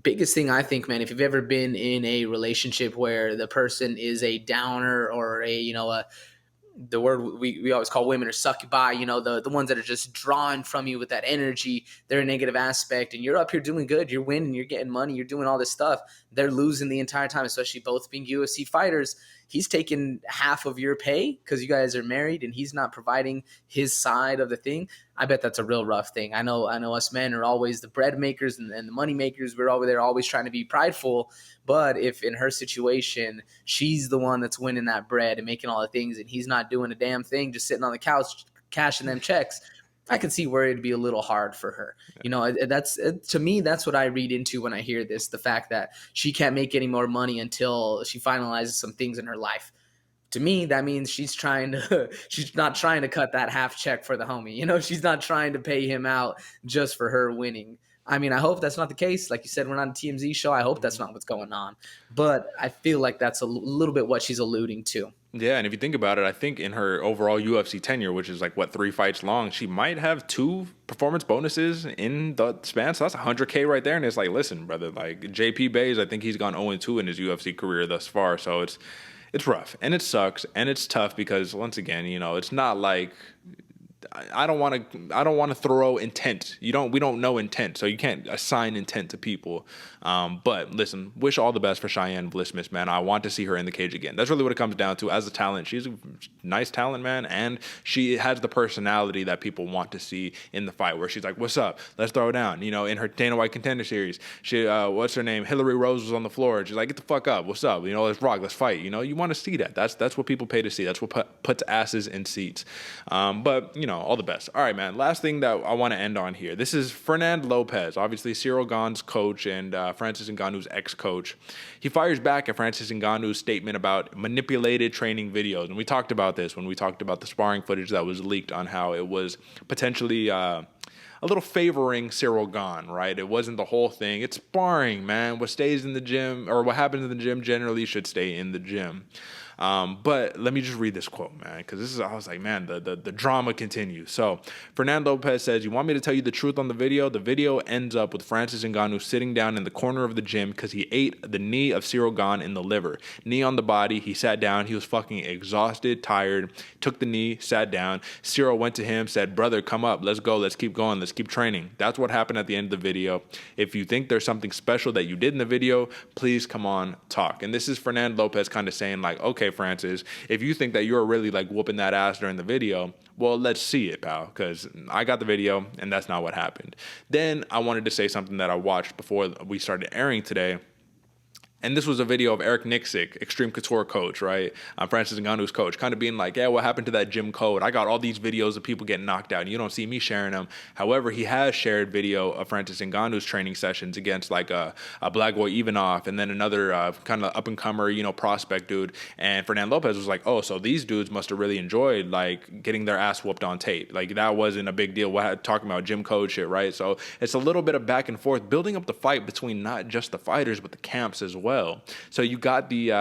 [SPEAKER 2] Biggest thing I think, man, if you've ever been in a relationship where the person is a downer or a the word we always call women are succubi, the ones that are just drawn from you with that energy. They're a negative aspect, and you're up here doing good. You're winning. You're getting money. You're doing all this stuff. They're losing the entire time, especially both being UFC fighters. He's taking half of your pay because you guys are married, and he's not providing his side of the thing. I bet that's a real rough thing. I know us men are always the bread makers and the money makers. We're over there always trying to be prideful. But if in her situation, she's the one that's winning that bread and making all the things, and he's not doing a damn thing, just sitting on the couch cashing them checks, I can see where it'd be a little hard for her. To me, that's what I read into when I hear this, the fact that she can't make any more money until she finalizes some things in her life. To me, that means she's not trying to cut that half check for the homie. She's not trying to pay him out just for her winning. I mean, I hope that's not the case. Like you said, we're not a TMZ show. I hope that's not what's going on. But I feel like that's a little bit what she's alluding to.
[SPEAKER 4] Yeah, and if you think about it, I think in her overall UFC tenure, which is 3 fights long, she might have 2 performance bonuses in the span. So that's $100K right there. And it's like, listen, brother, JP Bays, I think he's gone 0-2 in his UFC career thus far. So it's rough, and it sucks, and it's tough because, once again, it's not like I don't want to throw intent. We don't know intent, so you can't assign intent to people. But listen, wish all the best for Cheyanne Vlismas, man. I want to see her in the cage again. That's really what it comes down to. As a talent, she's a nice talent, man, and she has the personality that people want to see in the fight, where she's like, "What's up? Let's throw it down." In her Dana White Contender Series, she what's her name? Hillary Rose was on the floor. She's like, "Get the fuck up. What's up? Let's rock. Let's fight." You want to see that. That's what people pay to see. That's what puts asses in seats. But all the best. All right, man. Last thing that I want to end on here. This is Fernand Lopez, obviously Ciryl Gane's coach and Francis Ngannou's ex-coach. He fires back at Francis Ngannou's statement about manipulated training videos. And we talked about this when we talked about the sparring footage that was leaked on how it was potentially a little favoring Ciryl Gane, right? It wasn't the whole thing. It's sparring, man. What stays in the gym, or what happens in the gym generally should stay in the gym. But let me just read this quote, man, because I was like, man, the drama continues. So Fernand Lopez says, "You want me to tell you the truth on the video? The video ends up with Francis Ngannou sitting down in the corner of the gym because he ate the knee of Ciryl Gane in the liver. Knee on the body. He sat down. He was fucking exhausted, tired, took the knee, sat down. Ciryl went to him, said, 'Brother, come up. Let's go. Let's keep going. Let's keep training.' That's what happened at the end of the video. If you think there's something special that you did in the video, please come on, talk." And this is Fernand Lopez kind of saying okay, Francis, if you think that you're really whooping that ass during the video, well, let's see it, pal, because I got the video and that's not what happened. Then I wanted to say something that I watched before we started airing today. And this was a video of Eric Nixick, Extreme Couture coach, right? Francis Ngannou's coach, kind of being like, "Yeah, what happened to that gym code? I got all these videos of people getting knocked out, and you don't see me sharing them." However, he has shared video of Francis Ngannou's training sessions against a Blagoy Ivanov and then another kind of up-and-comer, prospect dude. And Fernand Lopez was like, "Oh, so these dudes must have really enjoyed, getting their ass whooped on tape. That wasn't a big deal. We're talking about gym code shit, right?" So it's a little bit of back and forth, building up the fight between not just the fighters, but the camps as well. So you got the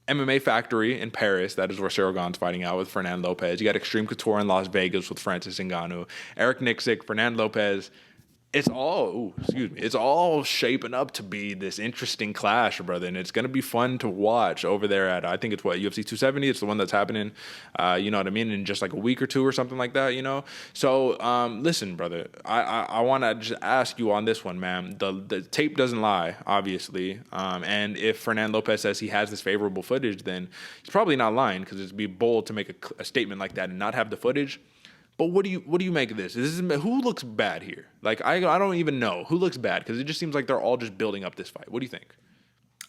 [SPEAKER 4] MMA Factory in Paris. That is where Ciryl Gane's fighting out with Fernand Lopez. You got Extreme Couture in Las Vegas with Francis Ngannou. Eric Nixick, Fernand Lopez. It's all shaping up to be this interesting clash, brother, and it's going to be fun to watch over there at, I think it's UFC 270. It's the one that's happening, you know what I mean, in just a week or two or something like that, So, listen, brother, I want to just ask you on this one, man. The tape doesn't lie, obviously, and if Fernand Lopez says he has this favorable footage, then he's probably not lying, because it'd be bold to make a statement like that and not have the footage. But what do you make of this? Who looks bad here? I don't even know who looks bad, because it just seems like they're all just building up this fight. What do you think?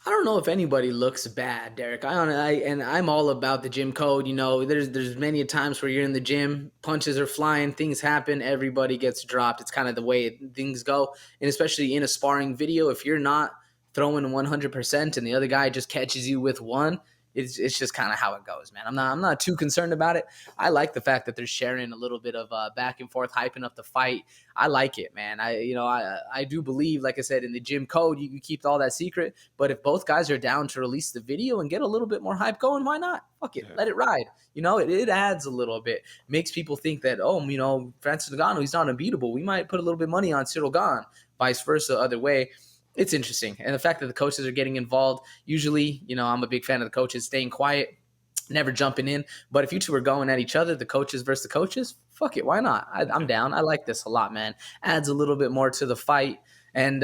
[SPEAKER 2] I don't know if anybody looks bad, Derek. I'm all about the gym code. There's many times where you're in the gym, punches are flying, things happen, everybody gets dropped. It's kind of the way things go. And especially in a sparring video, if you're not throwing 100% and the other guy just catches you with one, it's just kind of how it goes, man. I'm not too concerned about it. I like the fact that they're sharing a little bit of back and forth, hyping up the fight. I like it, man. I do believe, like I said, in the gym code, you keep all that secret. But if both guys are down to release the video and get a little bit more hype going, why not? Fuck it, let it ride. It adds a little bit, makes people think that, Francis Ngannou, he's not unbeatable. We might put a little bit of money on Ciryl Gane, vice versa, other way. It's interesting. And the fact that the coaches are getting involved, usually, I'm a big fan of the coaches staying quiet. never jumping in. But if you two are going at each other, the coaches versus the coaches, fuck it, why not? I'm down. I like this a lot, man. Adds a little bit more to the fight, and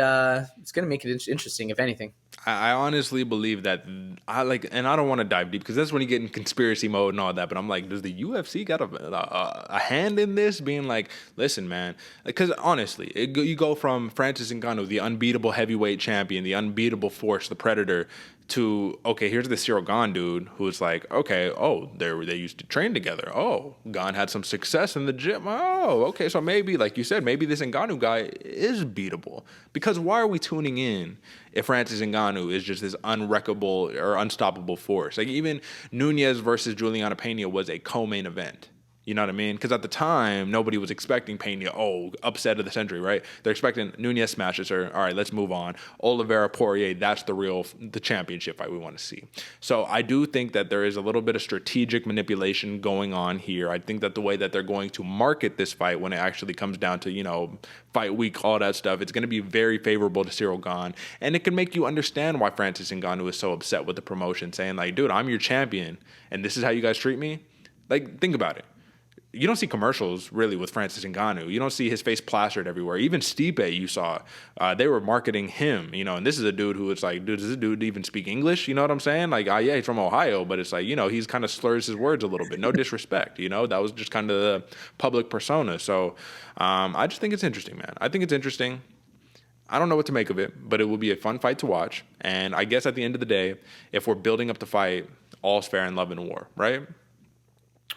[SPEAKER 2] it's gonna make it interesting, if anything.
[SPEAKER 4] I honestly believe that and I don't want to dive deep because that's when you get in conspiracy mode and all that. But I'm like, does the UFC got a hand in this? Being like, listen, man, because honestly, you go from Francis Ngannou, the unbeatable heavyweight champion, the unbeatable force, the Predator, to, okay, here's the Ciryl Gane dude who's like, okay, oh, they used to train together. Oh, Gane had some success in the gym. Oh, okay, so maybe, like you said, maybe this Ngannou guy is beatable. Because why are we tuning in if Francis Ngannou is just this unwreckable or unstoppable force? Like, even Nunes versus Juliana Pena was a co-main event. You know what I mean? Because at the time, nobody was expecting Pena, upset of the century, right? They're expecting Nunes smashes her. All right, let's move on. Oliveira Poirier, that's the championship fight we want to see. So I do think that there is a little bit of strategic manipulation going on here. I think that the way that they're going to market this fight when it actually comes down to, fight week, all that stuff, it's going to be very favorable to Ciryl Gane. And it can make you understand why Francis Ngannou is so upset with the promotion, saying like, dude, I'm your champion, and this is how you guys treat me? Like, think about it. You don't see commercials really with Francis Ngannou. You don't see his face plastered everywhere. Even Stipe, you saw, they were marketing him, and this is a dude who it's like, dude, does this dude even speak English? You know what I'm saying? Like, yeah, he's from Ohio, but it's like, he's kind of slurs his words a little bit. No disrespect, that was just kind of the public persona. So I just think it's interesting, man. I think it's interesting. I don't know what to make of it, but it will be a fun fight to watch. And I guess at the end of the day, if we're building up the fight, all's fair in love and war, right?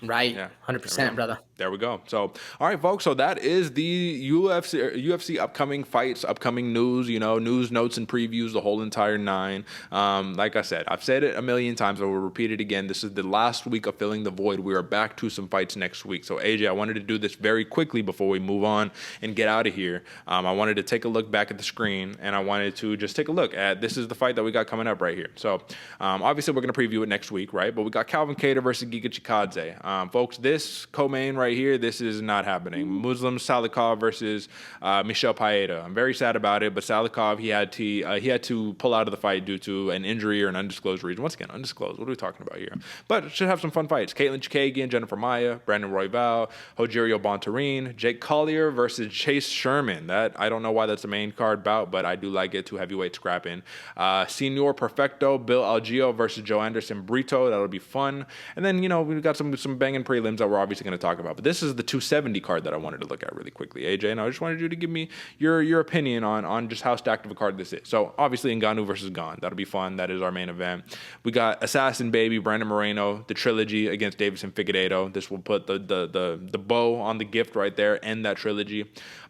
[SPEAKER 2] Right,
[SPEAKER 4] yeah,
[SPEAKER 2] 100%, brother.
[SPEAKER 4] There we go. So, all right, folks. So that is the UFC upcoming fights, upcoming news. News, notes, and previews, the whole entire nine. Like I said, I've said it a million times. I will repeat it again. This is the last week of filling the void. We are back to some fights next week. So, AJ, I wanted to do this very quickly before we move on and get out of here. I wanted to take a look back at the screen, and I wanted to just take a look at this is the fight that we got coming up right here. So, obviously, we're going to preview it next week, right? But we got Calvin Kattar versus Giga Chikadze. Folks, this co-main right here, this is not happening. Muslim Salikov versus Michel Paeta. I'm very sad about it, but Salikov, he had to pull out of the fight due to an injury or an undisclosed reason. Once again, undisclosed. What are we talking about here? But should have some fun fights. Caitlin Chikagian, Jennifer Maia, Brandon Royval, Rogerio Bontorin, Jake Collier versus Chase Sherman. That I don't know why that's the main card bout, but I do like it. 2 heavyweight scrapping. Senor Perfecto, Bill Algeo versus Joe Anderson Brito. That'll be fun. And then we've got some banging prelims that we're obviously going to talk about. But this is the 270 card that I wanted to look at really quickly, AJ, and I just wanted you to give me your opinion on just how stacked of a card this is. So obviously Ngannou versus Gane, that'll be fun. That is our main event. We got Assassin Baby, Brandon Moreno, the trilogy against Davison Figueiredo. This will put the bow on the gift right there, end that trilogy.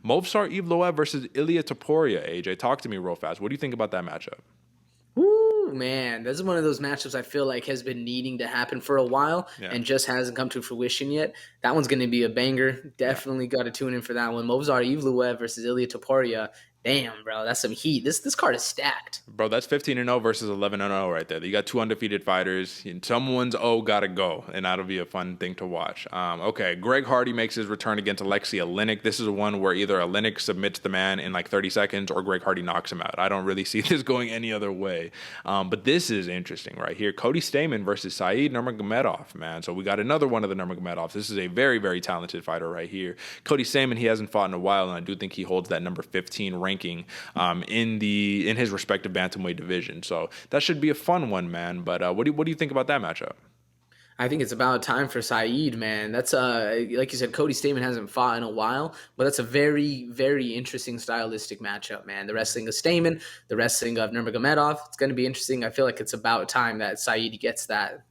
[SPEAKER 4] Movsar Evloev versus Ilia Topuria, AJ. Talk to me real fast. What do you think about that matchup?
[SPEAKER 2] Man, this is one of those matchups I feel like has been needing to happen for a while and just hasn't come to fruition yet. That one's going to be a banger. Definitely got to tune in for that one. Movsar Evloev versus Ilia Topuria. Damn, bro, that's some heat. This card is stacked.
[SPEAKER 4] Bro, that's 15-0 versus 11-0 right there. You got 2 undefeated fighters. Someone's gotta go, and that'll be a fun thing to watch. Okay, Greg Hardy makes his return against Alexei Oleinik. This is one where either Oleinik submits the man in like 30 seconds or Greg Hardy knocks him out. I don't really see this going any other way. But this is interesting right here. Cody Stamann versus Saeed Nurmagomedov, man. So we got another one of the Nurmagomedovs. This is a very, very talented fighter right here. Cody Stamann, he hasn't fought in a while, and I do think he holds that number 15 ranking in his respective bantamweight division. So that should be a fun one, man. But what do you think about that matchup?
[SPEAKER 2] I think it's about time for Saeed, man. That's like you said, Cody Stamann hasn't fought in a while, but that's a very, very interesting stylistic matchup, man. The wrestling of Stamann, the wrestling of Nurmagomedov. It's going to be interesting. I feel like it's about time that Saeed gets that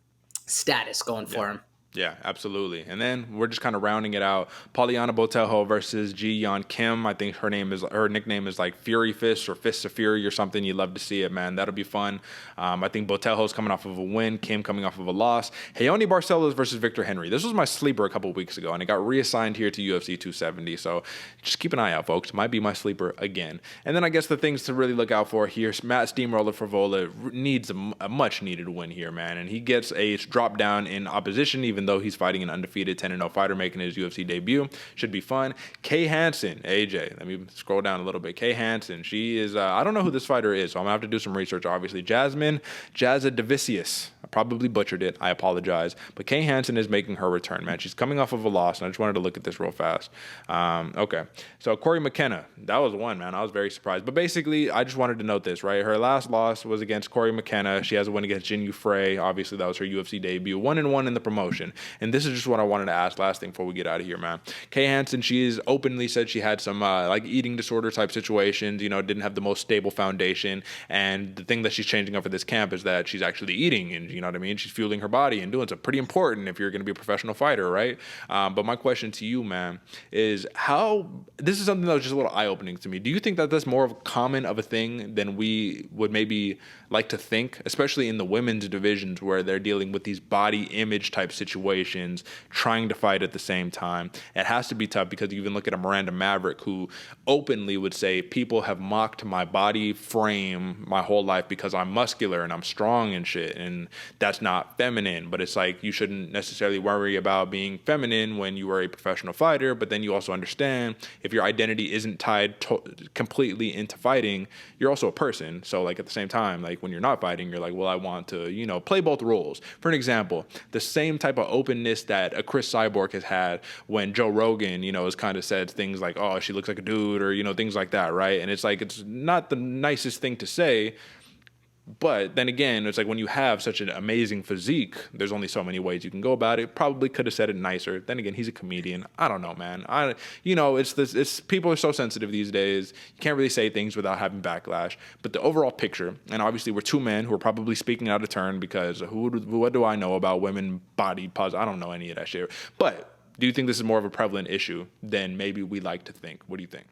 [SPEAKER 2] status going for him.
[SPEAKER 4] Yeah, absolutely. And then we're just kind of rounding it out. Poliana Botelho versus Ji Yeon Kim. I think her nickname is like Fury Fist or Fists of Fury or something. You love to see it, man. That'll be fun. I think Botelho's coming off of a win. Kim coming off of a loss. Hayoni Barcelos versus Victor Henry. This was my sleeper a couple of weeks ago, and it got reassigned here to UFC 270. So just keep an eye out, folks. Might be my sleeper again. And then I guess the things to really look out for here. Matt Steamroller Favola needs a much needed win here, man. And he gets a drop down in opposition, even even though he's fighting an undefeated 10-0 fighter making his UFC debut. Should be fun. Kay Hansen, AJ. Let me scroll down a little bit. Kay Hansen, she is, I don't know who this fighter is, so I'm going to have to do some research, obviously. Jasmine Jazadavicius. I probably butchered it. I apologize. But Kay Hansen is making her return, man. She's coming off of a loss, and I just wanted to look at this real fast. Okay. So Corey McKenna, that was one, man. I was very surprised. But basically, I just wanted to note this, right? Her last loss was against Corey McKenna. She has a win against Jin Yu Frey. Obviously, that was her UFC debut. 1-1 in the promotion. And this is just what I wanted to ask last thing before we get out of here, man. Kay Hansen, she has openly said she had some like eating disorder type situations, you know, didn't have the most stable foundation. And the thing that she's changing up for this camp is that she's actually eating, and you know what I mean? She's fueling her body and doing something pretty important if you're going to be a professional fighter, right? But my question to you, man, is how, this is something that was just a little eye-opening to me. Do you think that that's more of a common of a thing than we would maybe like to think, especially in the women's divisions where they're dealing with these body image type situations, trying to fight at the same time? It has to be tough because you even look at a Miranda Maverick who openly would say, people have mocked my body frame my whole life because I'm muscular and I'm strong and shit, and that's not feminine. But it's like, you shouldn't necessarily worry about being feminine when you are a professional fighter, but then you also understand if your identity isn't tied completely into fighting, you're also a person. So like at the same time, like when you're not fighting, you're like, well, I want to, you know, play both roles. For an example, the same type of openness that a Chris Cyborg has had when Joe Rogan, you know, has kind of said things like, oh, she looks like a dude, or, you know, things like that, right? And it's like, it's not the nicest thing to say. But then again, it's like when you have such an amazing physique, there's only so many ways you can go about it. Probably could have said it nicer. Then again, he's a comedian. I don't know, man. It's people are so sensitive these days. You can't really say things without having backlash. But the overall picture, and obviously we're two men who are probably speaking out of turn because what do I know about women body positive? I don't know any of that shit. But do you think this is more of a prevalent issue than maybe we like to think? What do you think?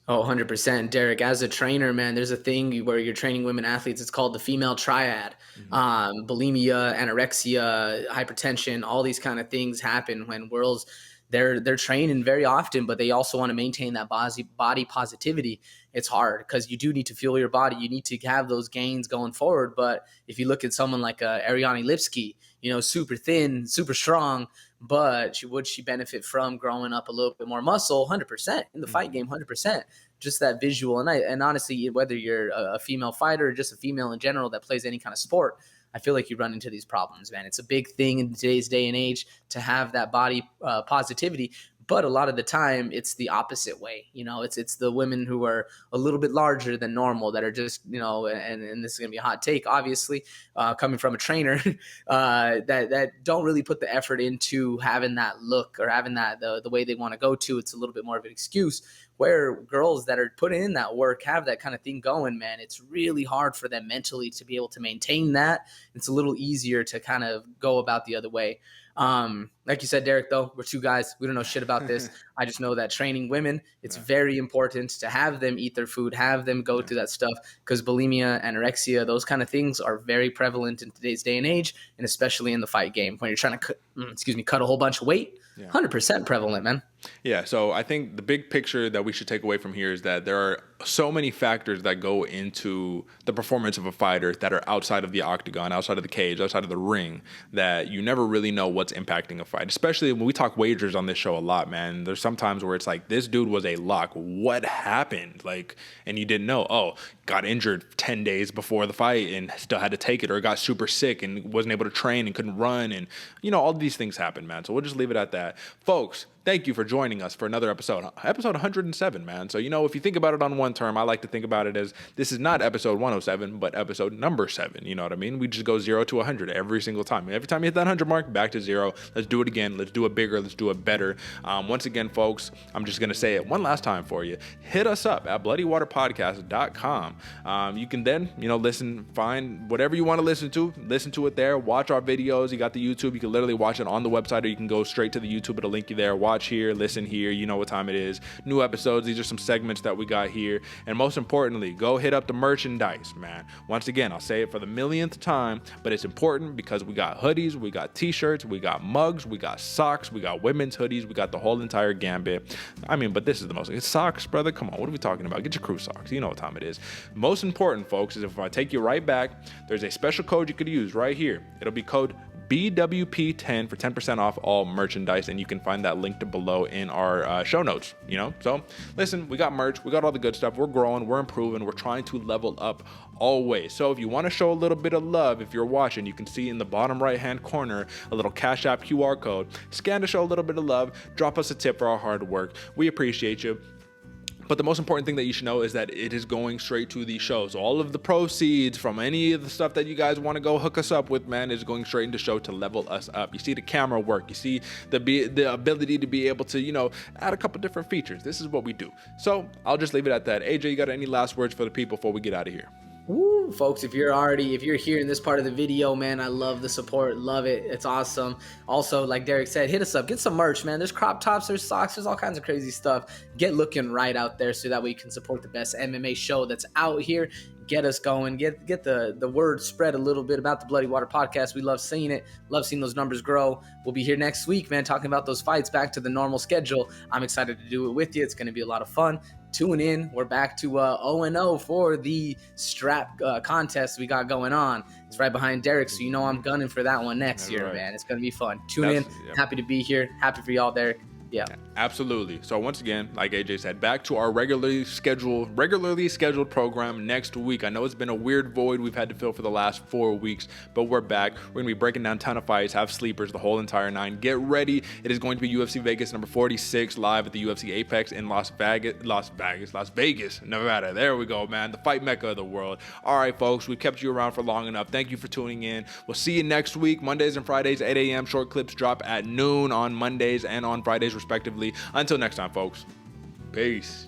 [SPEAKER 2] Oh, 100%. Derek, as a trainer, man, there's a thing where you're training women athletes. It's called the female triad. Bulimia, anorexia, hypertension, all these kind of things happen when girls, they're training very often, but they also want to maintain that body positivity. It's hard because you do need to fuel your body. You need to have those gains going forward. But if you look at someone like Ariane Lipski, you know, super thin, super strong, but would she benefit from growing up a little bit more muscle? 100% in the fight game, 100%. Just that visual. And honestly, whether you're a female fighter or just a female in general that plays any kind of sport, I feel like you run into these problems, man. It's a big thing in today's day and age to have that body positivity. But a lot of the time, it's the opposite way. You know, it's the women who are a little bit larger than normal that are just, you know, and this is going to be a hot take, obviously, coming from a trainer, that don't really put the effort into having that look or having that the way they want to go to. It's a little bit more of an excuse, where girls that are putting in that work have that kind of thing going, man. It's really hard for them mentally to be able to maintain that. It's a little easier to kind of go about the other way. Like you said, Derek, though, we're two guys. We don't know shit about this. I just know that training women, it's very important to have them eat their food, have them go through that stuff, because bulimia, anorexia, those kind of things are very prevalent in today's day and age, and especially in the fight game when you're trying to cut a whole bunch of weight. 100% prevalent, man.
[SPEAKER 4] Yeah, so I think the big picture that we should take away from here is that there are so many factors that go into the performance of a fighter that are outside of the octagon, outside of the cage, outside of the ring, that you never really know what's impacting a fight. Especially when we talk wagers on this show a lot, man. There's sometimes where it's like, this dude was a lock. What happened? Like, and you didn't know. Oh, got injured 10 days before the fight and still had to take it, or got super sick and wasn't able to train and couldn't run. And, you know, all these things happen, man. So we'll just leave it at that. Folks, thank you for joining us for another episode 107, man. So, you know, if you think about it on one term, I like to think about it as this is not episode 107, but episode number 7. You know what I mean? We just go 0 to 100 every single time. Every time you hit that 100 mark, back to 0. Let's do it again. Let's do it bigger. Let's do it better. Once again, folks, I'm just going to say it one last time for you. Hit us up at BloodyWaterPodcast.com. You can then, you know, listen, find whatever you want to listen to it there. Watch our videos. You got the YouTube. You can literally watch it on the website, or you can go straight to the YouTube. It'll link you there. Watch here, listen here, you know what time it is. New episodes, these are some segments that we got here. And most importantly, go hit up the merchandise, man. Once again, I'll say it for the millionth time, but it's important because we got hoodies, we got t-shirts, we got mugs, we got socks, we got women's hoodies, we got the whole entire gambit. I mean, but this is the most, it's socks, brother. Come on, what are we talking about? Get your crew socks. You know what time it is. Most important, folks, is if I take you right back, there's a special code you could use right here. It'll be code BWP10 for 10% off all merchandise, and you can find that linked below in our show notes, So listen, we got merch, we got all the good stuff, we're growing, we're improving, we're trying to level up always. So if you want to show a little bit of love, if you're watching, you can see in the bottom right hand corner a little Cash App QR code. Scan to show a little bit of love, drop us a tip for our hard work. We appreciate you. But the most important thing that you should know is that it is going straight to the shows. All of the proceeds from any of the stuff that you guys want to go hook us up with, man, is going straight into show to level us up. You see the camera work. You see the ability to be able to, add a couple different features. This is what we do. So I'll just leave it at that. AJ, you got any last words for the people before we get out of here?
[SPEAKER 2] Woo, folks, if you're here in this part of the video, man, I love the support, love it. It's awesome. Also, like Derek said, hit us up, get some merch, man. There's crop tops, there's socks, there's all kinds of crazy stuff. Get looking right out there so that we can support the best MMA show that's out here. Get us going, get the word spread a little bit about the Bloody Water Podcast. We love seeing it, love seeing those numbers grow. We'll be here next week, man, talking about those fights back to the normal schedule. I'm excited to do it with you. It's going to be a lot of fun. Tune in. We're back to 0-0 for the strap contest we got going on. It's right behind Derek, so I'm gunning for that one next year, right, man. It's going to be fun. Tune in. Yeah. Happy to be here. Happy for y'all, Derek. Yeah,
[SPEAKER 4] absolutely. So once again, like AJ said, back to our regularly scheduled program next week. I know it's been a weird void we've had to fill for the last 4 weeks, but we're back. We're going to be breaking down ton of fights, have sleepers, the whole entire nine. Get ready. It is going to be UFC Vegas number 46 live at the UFC Apex in Las Vegas, Nevada. There we go, man. The fight mecca of the world. All right, folks, we've kept you around for long enough. Thank you for tuning in. We'll see you next week, Mondays and Fridays, 8 a.m. Short clips drop at noon on Mondays and on Fridays, respectively. Until next time, folks. Peace.